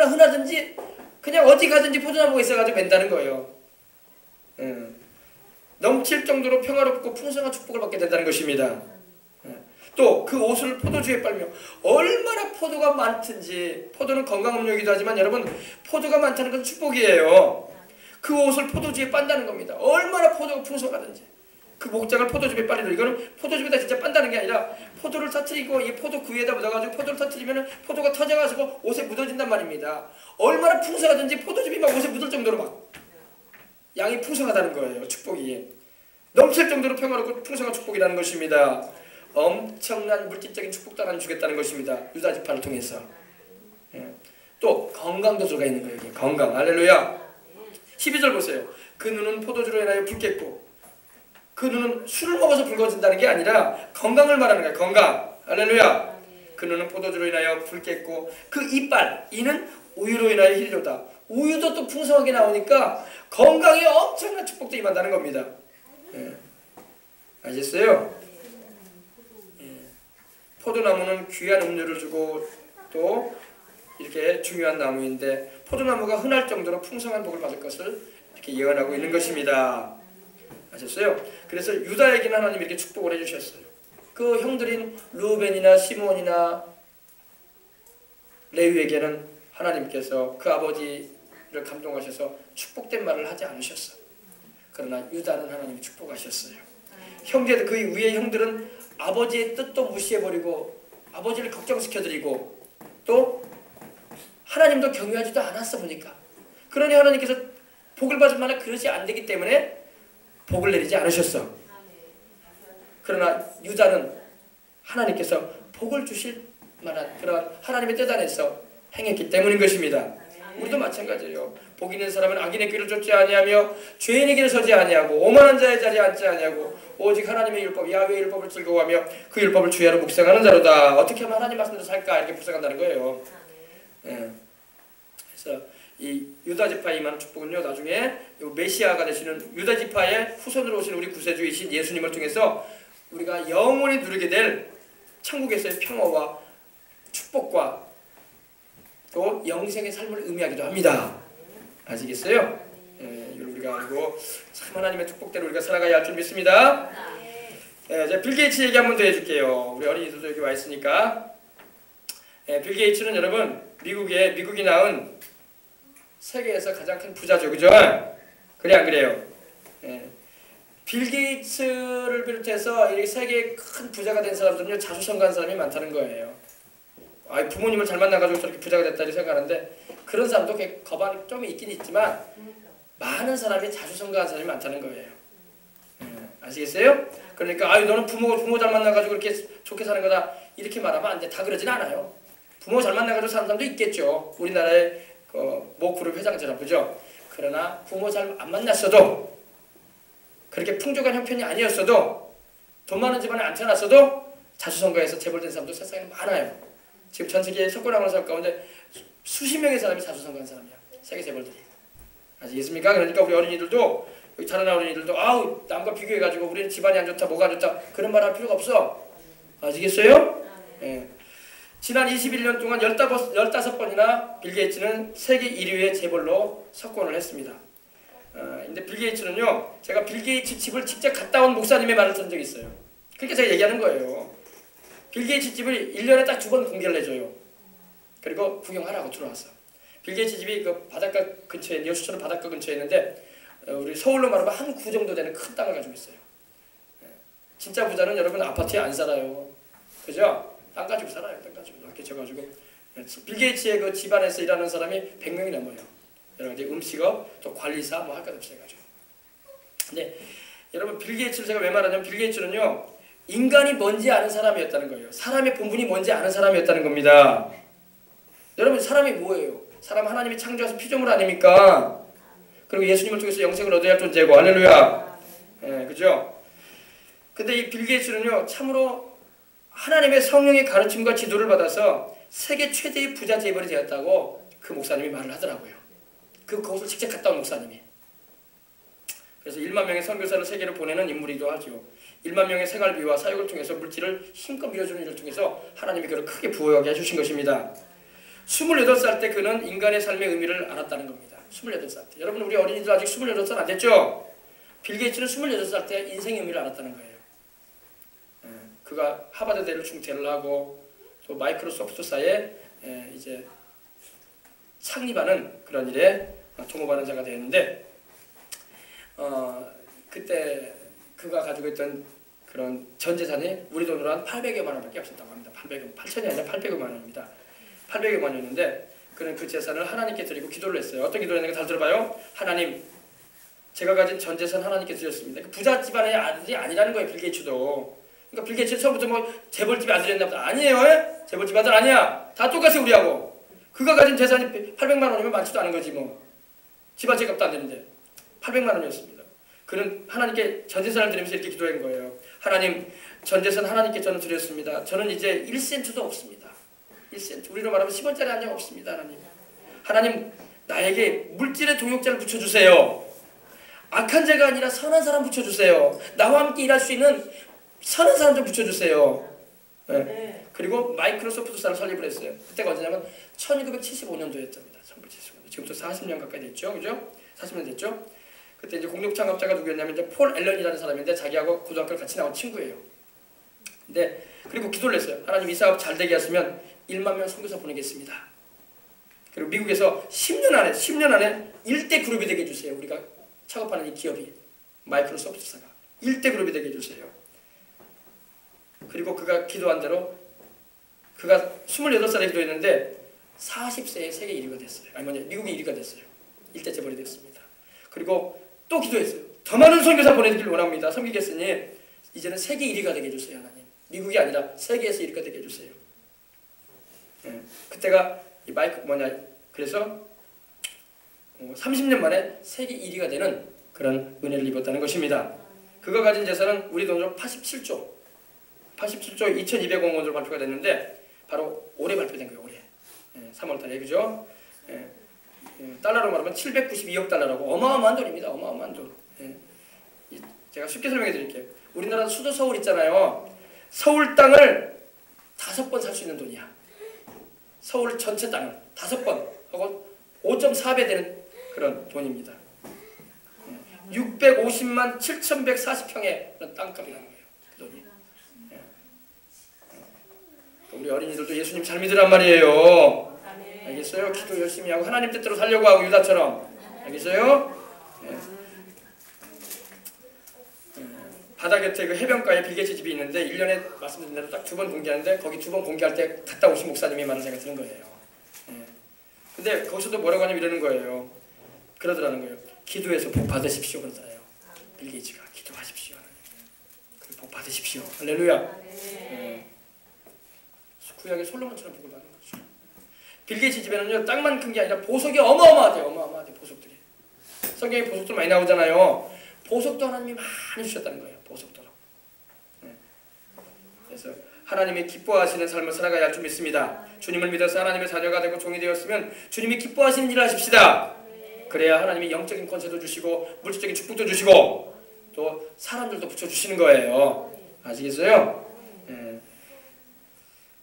흔하든지 그냥 어디 가든지 포도나무가 있어가지고 맨다는 거예요. 넘칠 정도로 평화롭고 풍성한 축복을 받게 된다는 것입니다. 또 그 옷을 포도주에 빨며, 얼마나 포도가 많든지. 포도는 건강음료이기도 하지만 여러분, 포도가 많다는 건 축복이에요. 그 옷을 포도주에 빤다는 겁니다. 얼마나 포도가 풍성하든지 그 목장을 포도즙에 빨리도. 이거는 포도즙에다 진짜 빤다는 게 아니라 포도를 터뜨리고 이 포도 구이에다 묻어가지고 포도를 터뜨리면 포도가 터져가지고 옷에 묻어진단 말입니다. 얼마나 풍성하든지 포도즙이 막 옷에 묻을 정도로 막 양이 풍성하다는 거예요. 축복이 넘칠 정도로 평화롭고 풍성한 축복이라는 것입니다. 엄청난 물질적인 축복도 하나님 주겠다는 것입니다. 유다 지파를 통해서. 또 건강도 들어가 있는 거예요. 여기. 건강. 할렐루야. 12절 보세요. 그 눈은 포도주로 인하여 붉겠고, 그 눈은 술을 먹어서 붉어진다는 게 아니라 건강을 말하는 거예요. 건강. 할렐루야. 그 눈은 포도주로 인하여 붉겠고, 그 이빨, 이는 우유로 인하여 희리로다. 우유도 또 풍성하게 나오니까 건강에 엄청난 축복도 임한다는 겁니다. 아셨어요? 포도나무는 귀한 음료를 주고 또 이렇게 중요한 나무인데, 포도나무가 흔할 정도로 풍성한 복을 받을 것을 이렇게 예언하고 있는 것입니다. 아셨어요? 그래서 유다에게는 하나님이 이렇게 축복을 해주셨어요. 그 형들인 루벤이나 시몬이나 레위에게는 하나님께서 그 아버지를 감동하셔서 축복된 말을 하지 않으셨어. 그러나 유다는 하나님이 축복하셨어요. 형제들, 그 위의 형들은 아버지의 뜻도 무시해버리고 아버지를 걱정시켜드리고 또 하나님도 경외하지도 않았어 보니까. 그러니 하나님께서 복을 받을 만한 그릇이 안 되기 때문에 복을 내리지 않으셨어. 그러나 유다는 하나님께서 복을 주실 만한 그런 하나님의 뜻 안에서 행했기 때문인 것입니다. 우리도 마찬가지예요. 복 있는 사람은 악인의 길을 쫓지 아니하며 죄인의 길을 서지 아니하고 오만한 자의 자리에 앉지 아니하고 오직 하나님의 율법 야훼의 율법을 즐거워하며 그 율법을 주야로 묵상하는 자로다. 어떻게 하면 하나님 말씀대로 살까 이렇게 묵상한다는 거예요. 예. 그래서 이 유다 지파에 임하는 축복은요, 나중에 메시아가 되시는 유다 지파의 후손으로 오신 우리 구세주이신 예수님을 통해서 우리가 영원히 누리게 될 천국에서의 평화와 축복과 또 영생의 삶을 의미하기도 합니다. 아시겠어요? 예, 이걸 우리가 알고 참 하나님의 축복대로 우리가 살아가야 할 줄 믿습니다. 예, 이제 빌 게이츠 얘기 한 번 더 해줄게요. 우리 어린이들도 여기 와 있으니까. 예, 빌 게이츠는 여러분 미국이 낳은 세계에서 가장 큰 부자죠, 그죠? 그래 안 그래요? 예. 빌 게이츠를 비롯해서 이 세계의 큰 부자가 된 사람들은요 자수성가한 사람이 많다는 거예요. 부모님을 잘 만나가지고 저렇게 부자가 됐다 이렇게 생각하는데 그런 사람도 거반이 좀 있긴 있지만 많은 사람이 자수성가한 사람이 많다는 거예요. 아시겠어요? 그러니까 너는 부모 잘 만나가지고 이렇게 좋게 사는 거다 이렇게 말하면 안 돼. 다 그러진 않아요. 부모 잘 만나가지고 사는 사람도 있겠죠. 우리나라의 모 그룹 회장처럼, 그죠? 그러나 부모 잘 안 만났어도 그렇게 풍족한 형편이 아니었어도 돈 많은 집안에 안 태어났어도 자수성가해서 재벌된 사람도 세상에 많아요. 지금 전 세계에 석고나무는 사람 가운데 수십 명의 사람이 자수성가한 사람이야. 세계 재벌들이. 아시겠습니까? 그러니까 우리 어린이들도 여기 자라난 어린이들도 남과 비교해가지고 우리는 집안이 안 좋다 뭐가 안 좋다 그런 말 할 필요가 없어. 아시겠어요? 예. 지난 21년 동안 15번이나 빌 게이츠는 세계 1위의 재벌로 석권을 했습니다. 근데 빌 게이츠는요, 제가 빌 게이츠 집을 직접 갔다 온 목사님의 말을 들은 적이 있어요. 그렇게 제가 얘기하는 거예요. 빌 게이츠 집을 1년에 딱 2번 공개를 해줘요. 그리고 구경하라고 들어왔어. 빌 게이츠 집이 그 바닷가 근처에, 여수초는 바닷가 근처에 있는데 우리 서울로 말하면 한 구 정도 되는 큰 땅을 가지고 있어요. 진짜 부자는 여러분 아파트에 안 살아요. 그죠? 땅 가지고 살아요. 땅 가지고 이렇게 져가지고. 빌 게이츠의 그 집안에서 일하는 사람이 100명이 넘어요. 여러 가지 음식업, 또 관리사 뭐 할 것 없이 해가지고. 근데 여러분 빌 게이츠를 제가 왜 말하냐면 빌 게이츠는요 인간이 뭔지 아는 사람이었다는 거예요. 사람의 본분이 뭔지 아는 사람이었다는 겁니다. 여러분 사람이 뭐예요? 사람 하나님이 창조하신 피조물 아닙니까? 그리고 예수님을 통해서 영생을 얻어야 할 존재고 할렐루야. 예, 그죠? 근데 이 빌 게이츠는요 참으로 하나님의 성령의 가르침과 지도를 받아서 세계 최대의 부자 재벌이 되었다고 그 목사님이 말을 하더라고요. 그곳을 직접 갔다 온 목사님이. 그래서 1만 명의 선교사를 세계로 보내는 인물이기도 하죠. 1만 명의 생활비와 사역을 통해서 물질을 힘껏 밀어주는 일을 통해서 하나님이 그를 크게 부여하게 해주신 것입니다. 28살 때 그는 인간의 삶의 의미를 알았다는 겁니다. 28살 때. 여러분 우리 어린이들 아직 28살 안 됐죠? 빌 게이츠는 28살 때 인생의 의미를 알았다는 거예요. 그가 하버드대를 중퇴를 하고 또 마이크로소프트사에 이제 창립하는 그런 일에 동업하는 자가 되었는데 그때 그가 가지고 있던 그런 전 재산이 우리 돈으로 한 800여만 원밖에 없었다고 합니다. 8천이 아니라 800여만 원입니다. 800여만 원이었는데 그는 그 재산을 하나님께 드리고 기도를 했어요. 어떤 기도를 했는가 잘 들어봐요. 하나님, 제가 가진 전 재산 하나님께 드렸습니다. 부자 집안의 아들이 아니라는 거예요. 빌 게이츠도. 그러니까 빌 게이츠 처음부터 뭐 재벌집 아들이었나 보다. 아니에요. 재벌집 아들 아니야. 다 똑같이 우리하고. 그가 가진 재산이 800만 원이면 많지도 않은 거지 뭐. 집안 제값도 안 되는데 800만 원이었습니다. 그는 하나님께 전 재산을 드리면서 이렇게 기도한 거예요. 하나님, 전 재산 하나님께 저는 드렸습니다. 저는 이제 1센트도 없습니다. 1센트. 우리로 말하면 10원짜리 한 장 없습니다. 하나님. 하나님, 나에게 물질의 동역자를 붙여주세요. 악한 자가 아니라 선한 사람 붙여주세요. 나와 함께 일할 수 있는 선한 사람 좀 붙여주세요. 네. 그리고 마이크로소프트사를 설립을 했어요. 그때가 언제냐면 1975년도였답니다. 1975년. 지금부터 40년 가까이 됐죠. 그죠? 40년 됐죠? 그때 이제 공동 창업자가 누구였냐면 이제 폴 앨런이라는 사람인데 자기하고 고등학교를 같이 나온 친구예요. 근데 그리고 기도를 했어요. 하나님 이 사업 잘 되게 하시면 1만 명 선교사 보내겠습니다. 그리고 미국에서 10년 안에 1대 그룹이 되게 해주세요. 우리가 창업하는 이 기업이 마이크로소프트사가 1대 그룹이 되게 해주세요. 그리고 그가 기도한 대로 그가 28살에 기도했는데 40세에 세계 1위가 됐어요. 아니 뭐냐 미국이 1위가 됐어요. 1대 재벌이 됐습니다. 그리고 또 기도했어요. 더 많은 선교사 보내기를 원합니다. 섬기겠으니 이제는 세계 1위가 되게 해주세요. 하나님. 미국이 아니라 세계에서 1위가 되게 해주세요. 예, 그때가 이 마이크 뭐냐 그래서 30년 만에 세계 1위가 되는 그런 은혜를 입었다는 것입니다. 그가 가진 재산은 우리 돈으로 87조 2200억 원으로 발표가 됐는데 바로 올해 발표된 거예요. 올해 3월달에 그죠? 달러로 말하면 792억 달러라고 어마어마한 돈입니다. 어마어마한 돈. 제가 쉽게 설명해 드릴게요. 우리나라 수도 서울 있잖아요. 서울 땅을 5번 살 수 있는 돈이야. 서울 전체 땅을 5번 하고 5.4배 되는 그런 돈입니다. 650만 7140평의 그런 땅값이라는 거예요. 그 돈이. 우리 어린이들도 예수님 잘 믿으란 말이에요. 알겠어요? 기도 열심히 하고 하나님 뜻대로 살려고 하고 유다처럼. 알겠어요? 바다 곁에 그 해변가에 빌게이츠 집이 있는데 1년에 말씀드린 대로 딱 2번 공개하는데 거기 2번 공개할 때 갔다 오신 목사님이 말을 제가 들은 거예요. 근데 거기서도 뭐라고 하냐면 이러는 거예요. 그러더라는 거예요. 기도해서 복 받으십시오 그러더래요. 빌게이츠가 기도하십시오. 복 받으십시오. 할렐루야. 구약의 솔로몬처럼 복을 받는 거죠. 빌게이츠 집에는요 땅만 큰 게 아니라 보석이 어마어마하대요. 어마어마하대 보석들이. 성경에 보석들 많이 나오잖아요. 보석도 하나님이 많이 주셨다는 거예요. 보석도로. 그래서 하나님이 기뻐하시는 삶을 살아가야 할 줄 믿습니다. 주님을 믿어서 하나님의 자녀가 되고 종이 되었으면 주님이 기뻐하시는 일을 하십시다. 그래야 하나님이 영적인 권세도 주시고 물질적인 축복도 주시고 또 사람들도 붙여주시는 거예요. 아시겠어요?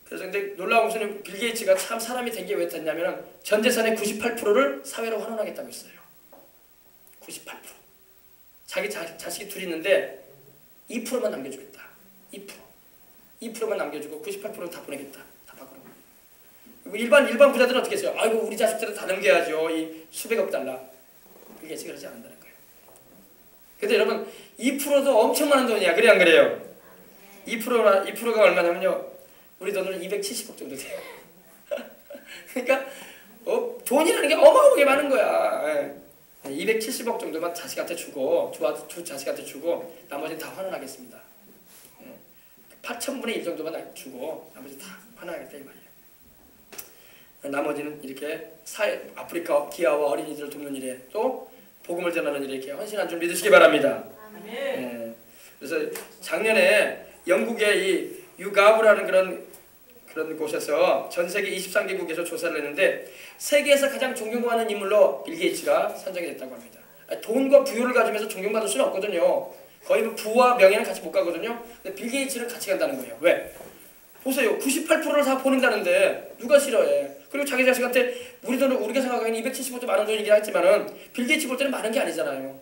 그래서 근데 놀라운 것은 빌 게이츠가 참 사람이 된 게 왜 됐냐면 전 재산의 98%를 사회로 환원하겠다고 했어요. 98%. 자기 자식이 둘이 있는데 2%만 남겨주겠다. 2%만 남겨주고 98%는 다 보내겠다. 다 밖으로. 일반 부자들은 어떻게 했어요? 아이고 우리 자식들은 다 넘겨야죠. 이 수백억 달러. 빌 게이츠가 그러지 않는다는 거예요. 근데 여러분 2%도 엄청 많은 돈이야. 그래 안 그래요? 2%가 얼마냐면요. 우리 돈으로 270억 정도 돼요. 그러니까 돈이라는 게 어마어마하게 많은 거야. 270억 정도만 자식한테 주고 두 자식한테 주고 나머지는 다 환원하겠습니다. 8,000분의 1 정도만 주고 나머지 다 환원하겠다 이 말이에요. 나머지는 이렇게 아프리카 기아와 어린이들을 돕는 일에 또 복음을 전하는 일에 이렇게 헌신한 줄 믿으시기 바랍니다. 그래서 작년에 영국의 이 유가브라는 그런 곳에서 전 세계 23개국에서 조사를 했는데 세계에서 가장 존경받는 인물로 빌 게이츠가 선정이 됐다고 합니다. 돈과 부유를 가지면서 존경받을 수는 없거든요. 거의 부와 명예는 같이 못 가거든요. 근데 빌 게이츠는 같이 간다는 거예요. 왜? 보세요. 98%를 다 보낸다는데 누가 싫어해. 그리고 자기 자식한테 우리 돈을 우리가 생각하기엔 275조 많은 돈이긴 하지만은 빌 게이츠 볼 때는 많은 게 아니잖아요.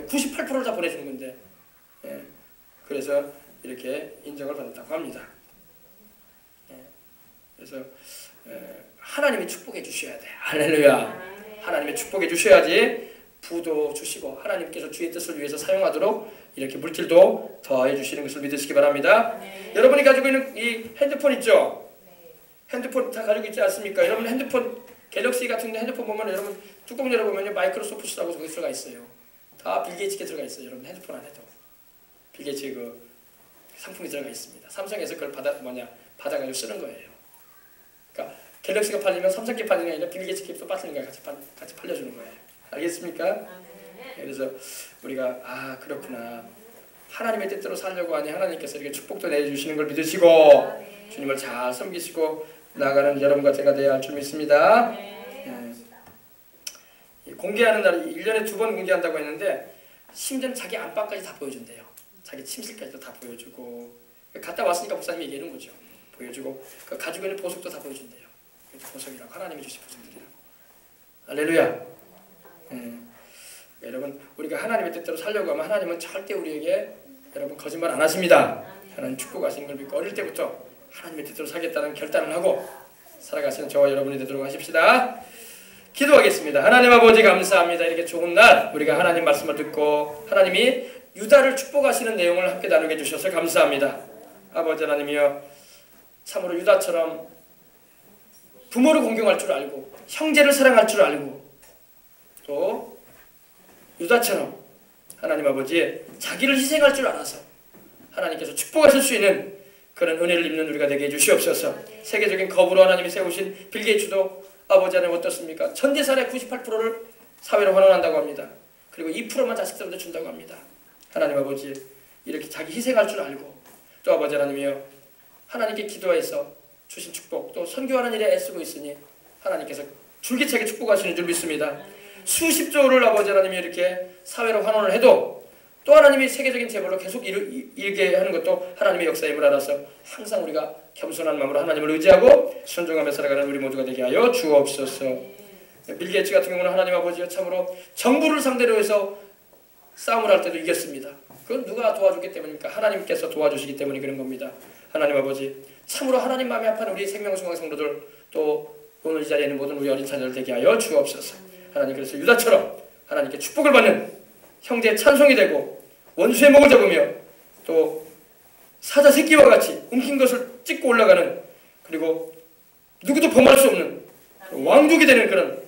98%를 다 보내주는 건데. 그래서 이렇게 인정을 받았다고 합니다. 그래서 하나님이 축복해 주셔야 돼. 할렐루야. 하나님이 축복해 주셔야지 부도 주시고 하나님께서 주의 뜻을 위해서 사용하도록 이렇게 물질도 더해 주시는 것을 믿으시기 바랍니다. 여러분이 가지고 있는 이 핸드폰 있죠? 핸드폰 다 가지고 있지 않습니까? 여러분 핸드폰 갤럭시 같은 핸드폰 보면 여러분 뚜껑 열어보면 마이크로소프트라고 저기 들어가 있어요. 다 빌 게이츠께 들어가 있어요. 여러분 핸드폰 안에도 빌 게이츠 그 상품이 들어가 있습니다. 삼성에서 그걸 받아가지고 쓰는 거예요. 그러니까 갤럭시가 팔리면 삼성께 팔리는 게 아니라 빌 게이츠 께 또 빠지는 거예요. 같이 팔려주는 거예요. 알겠습니까? 그래서 우리가 그렇구나. 하나님의 뜻대로 살려고 하니 하나님께서 이렇게 축복도 내주시는 걸 믿으시고 주님을 잘 섬기시고 나아가는 여러분과 제가 되어야 할 줄 믿습니다. 공개하는 날 1년에 2번 공개한다고 했는데 심지어는 자기 안방까지 다 보여준대요. 자기 침실까지도 다 보여주고 갔다 왔으니까 목사님이 얘기하는 거죠. 보여주고 가지고 있는 보석도 다 보여준대요. 보석이라고 하나님이 주신 보석들이라고. 할렐루야. 여러분 우리가 하나님의 뜻대로 살려고 하면 하나님은 절대 우리에게 여러분 거짓말 안 하십니다. 하나님 축복하시는 걸 믿고 어릴 때부터 하나님의 뜻대로 살겠다는 결단을 하고 살아가시는 저와 여러분이 되도록 하십시다. 기도하겠습니다. 하나님 아버지 감사합니다. 이렇게 좋은 날 우리가 하나님 말씀을 듣고 하나님이 유다를 축복하시는 내용을 함께 나누게 해주셔서 감사합니다. 아버지 하나님이여, 참으로 유다처럼 부모를 공경할 줄 알고 형제를 사랑할 줄 알고 또 유다처럼 하나님 아버지 자기를 희생할 줄 알아서 하나님께서 축복하실 수 있는 그런 은혜를 입는 우리가 되게 해주시옵소서. 세계적인 겁으로 하나님이 세우신 빌 게이츠도 아버지 하나님 어떻습니까? 전 재산의 98%를 사회로 환원한다고 합니다. 그리고 2%만 자식들한테 준다고 합니다. 하나님 아버지 이렇게 자기 희생할 줄 알고 또 아버지 하나님이여 하나님께 기도해서 주신 축복 또 선교하는 일에 애쓰고 있으니 하나님께서 줄기차게 축복하시는 줄 믿습니다. 수십 조를 아버지 하나님이 이렇게 사회로 환원을 해도 또 하나님이 세계적인 재벌로 계속 일게 하는 것도 하나님의 역사임을 알아서 항상 우리가 겸손한 마음으로 하나님을 의지하고 순종하며 살아가는 우리 모두가 되게 하여 주옵소서. 빌 게이츠 같은 경우는 하나님 아버지여 참으로 정부를 상대로 해서 싸움을 할 때도 이겼습니다. 그건 누가 도와줬기 때문입니까? 하나님께서 도와주시기 때문에 그런 겁니다. 하나님 아버지 참으로 하나님 마음이 아파하는 우리 생명수강 성도들 또 오늘 이 자리에 있는 모든 우리 어린 자녀들 되게 하여 주옵소서. 하나님 그래서 유다처럼 하나님께 축복을 받는 형제의 찬송이 되고 원수의 목을 잡으며 또 사자 새끼와 같이 움킨 것을 찍고 올라가는 그리고 누구도 범할 수 없는 왕족이 되는 그런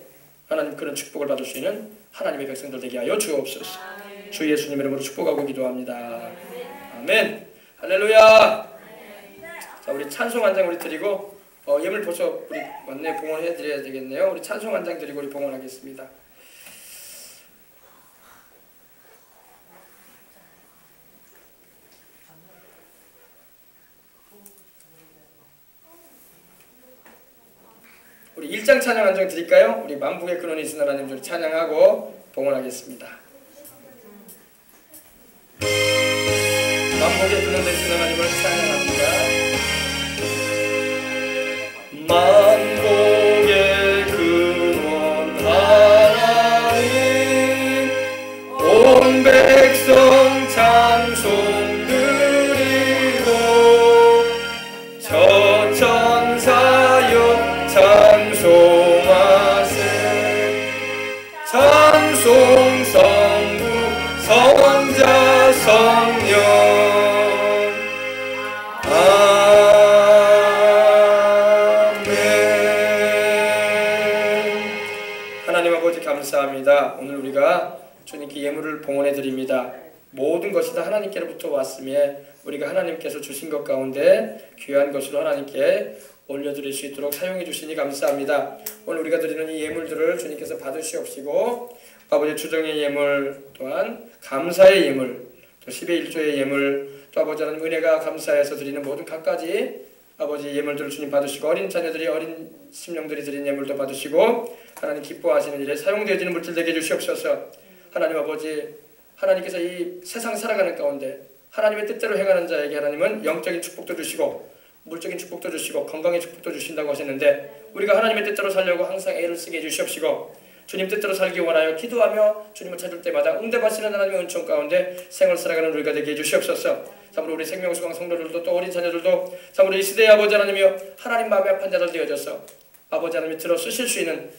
하나님 그런 축복을 받을 수 있는 하나님의 백성들 되게 하여 주옵소서. 주 예수님 이름으로 축복하고 기도합니다. 아멘. 할렐루야. 자, 우리 찬송 한 장 우리 드리고 예물 벌써 우리 원내 봉헌해 드려야 되겠네요. 우리 찬송 한 장 드리고 우리 봉헌하겠습니다. 우리 1장 찬양 한 장 드릴까요? 우리 만국의 근원이 있으나 하나님 좀 찬양하고 봉헌하겠습니다. 만국의 근원이 있으나 하나님을 찬양합니다. 만국의 근원 하나님 온 백성 찬송 드리고 저 천사여 찬송하세 찬송 성부 성자 성령 하나님 아버지 감사합니다. 오늘 우리가 주님께 예물을 봉헌해 드립니다. 모든 것이 다 하나님께로부터 왔음에 우리가 하나님께서 주신 것 가운데 귀한 것으로 하나님께 올려드릴 수 있도록 사용해 주시니 감사합니다. 오늘 우리가 드리는 이 예물들을 주님께서 받으시옵시고 아버지 주정의 예물 또한 감사의 예물 또 10의 1조의 예물 또 아버지 하나님 은혜가 감사해서 드리는 모든 갖가지 아버지 예물들을 주님 받으시고 어린 자녀들이 어린 심령들이 드린 예물도 받으시고 하나님 기뻐하시는 일에 사용되어지는 물질 되게 해주시옵소서. 하나님 아버지 하나님께서 이 세상 살아가는 가운데 하나님의 뜻대로 행하는 자에게 하나님은 영적인 축복도 주시고 물적인 축복도 주시고 건강의 축복도 주신다고 하셨는데 우리가 하나님의 뜻대로 살려고 항상 애를 쓰게 해주시옵시고 주님 뜻대로 살기 원하여 기도하며 주님을 찾을 때마다 응답하시는 하나님의 은총 가운데 생을 살아가는 우리가 되게 해주시옵소서. 참으로 우리 생명수강 성도들도 또 어린 자녀들도 참으로 이 시대의 아버지 하나님이여 하나님 마음에 아픈 자들 되어져서 아버지 하나님이 들어 쓰실 수 있는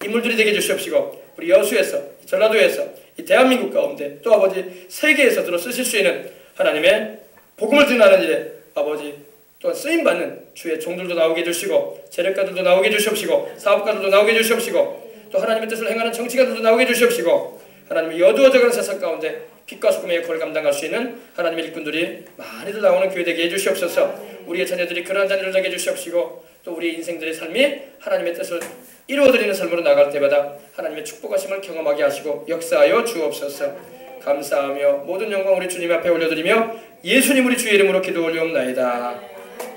인물들이 되게 해주시옵시고 우리 여수에서 전라도에서 이 대한민국 가운데 또 아버지 세계에서 들어 쓰실 수 있는 하나님의 복음을 전하는 일에 아버지 또 쓰임받는 주의 종들도 나오게 해주시고 재력가들도 나오게 해주시옵시고 사업가들도 나오게 해주시옵시고 또 하나님의 뜻을 행하는 정치가들도 나오게 해주시옵시고 하나님의 어두워져가는 세상 가운데 빛과 소금의 역할을 감당할 수 있는 하나님의 일꾼들이 많이들 나오는 교회 되게 해주시옵소서. 우리의 자녀들이 그러한 자녀를 되게 해주시옵시고 또 우리의 인생들의 삶이 하나님의 뜻을 이루어드리는 삶으로 나갈 때마다 하나님의 축복하심을 경험하게 하시고 역사하여 주옵소서. 감사하며 모든 영광 우리 주님 앞에 올려드리며 예수님 우리 주의 이름으로 기도 올리옵나이다.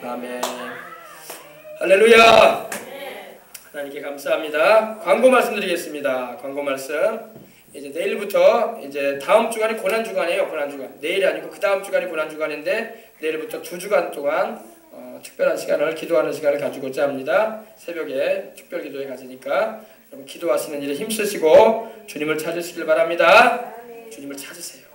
아멘. 할렐루야. 하나님께 감사합니다. 광고 말씀드리겠습니다. 광고 말씀. 이제 내일부터 이제 다음 주간이 고난 주간이에요. 고난 주간. 내일이 아니고 그 다음 주간이 고난 주간인데 내일부터 2주간 동안 특별한 시간을 기도하는 시간을 가지고자 합니다. 새벽에 특별 기도회 가지니까 여러분 기도하시는 일에 힘쓰시고 주님을 찾으시길 바랍니다. 주님을 찾으세요.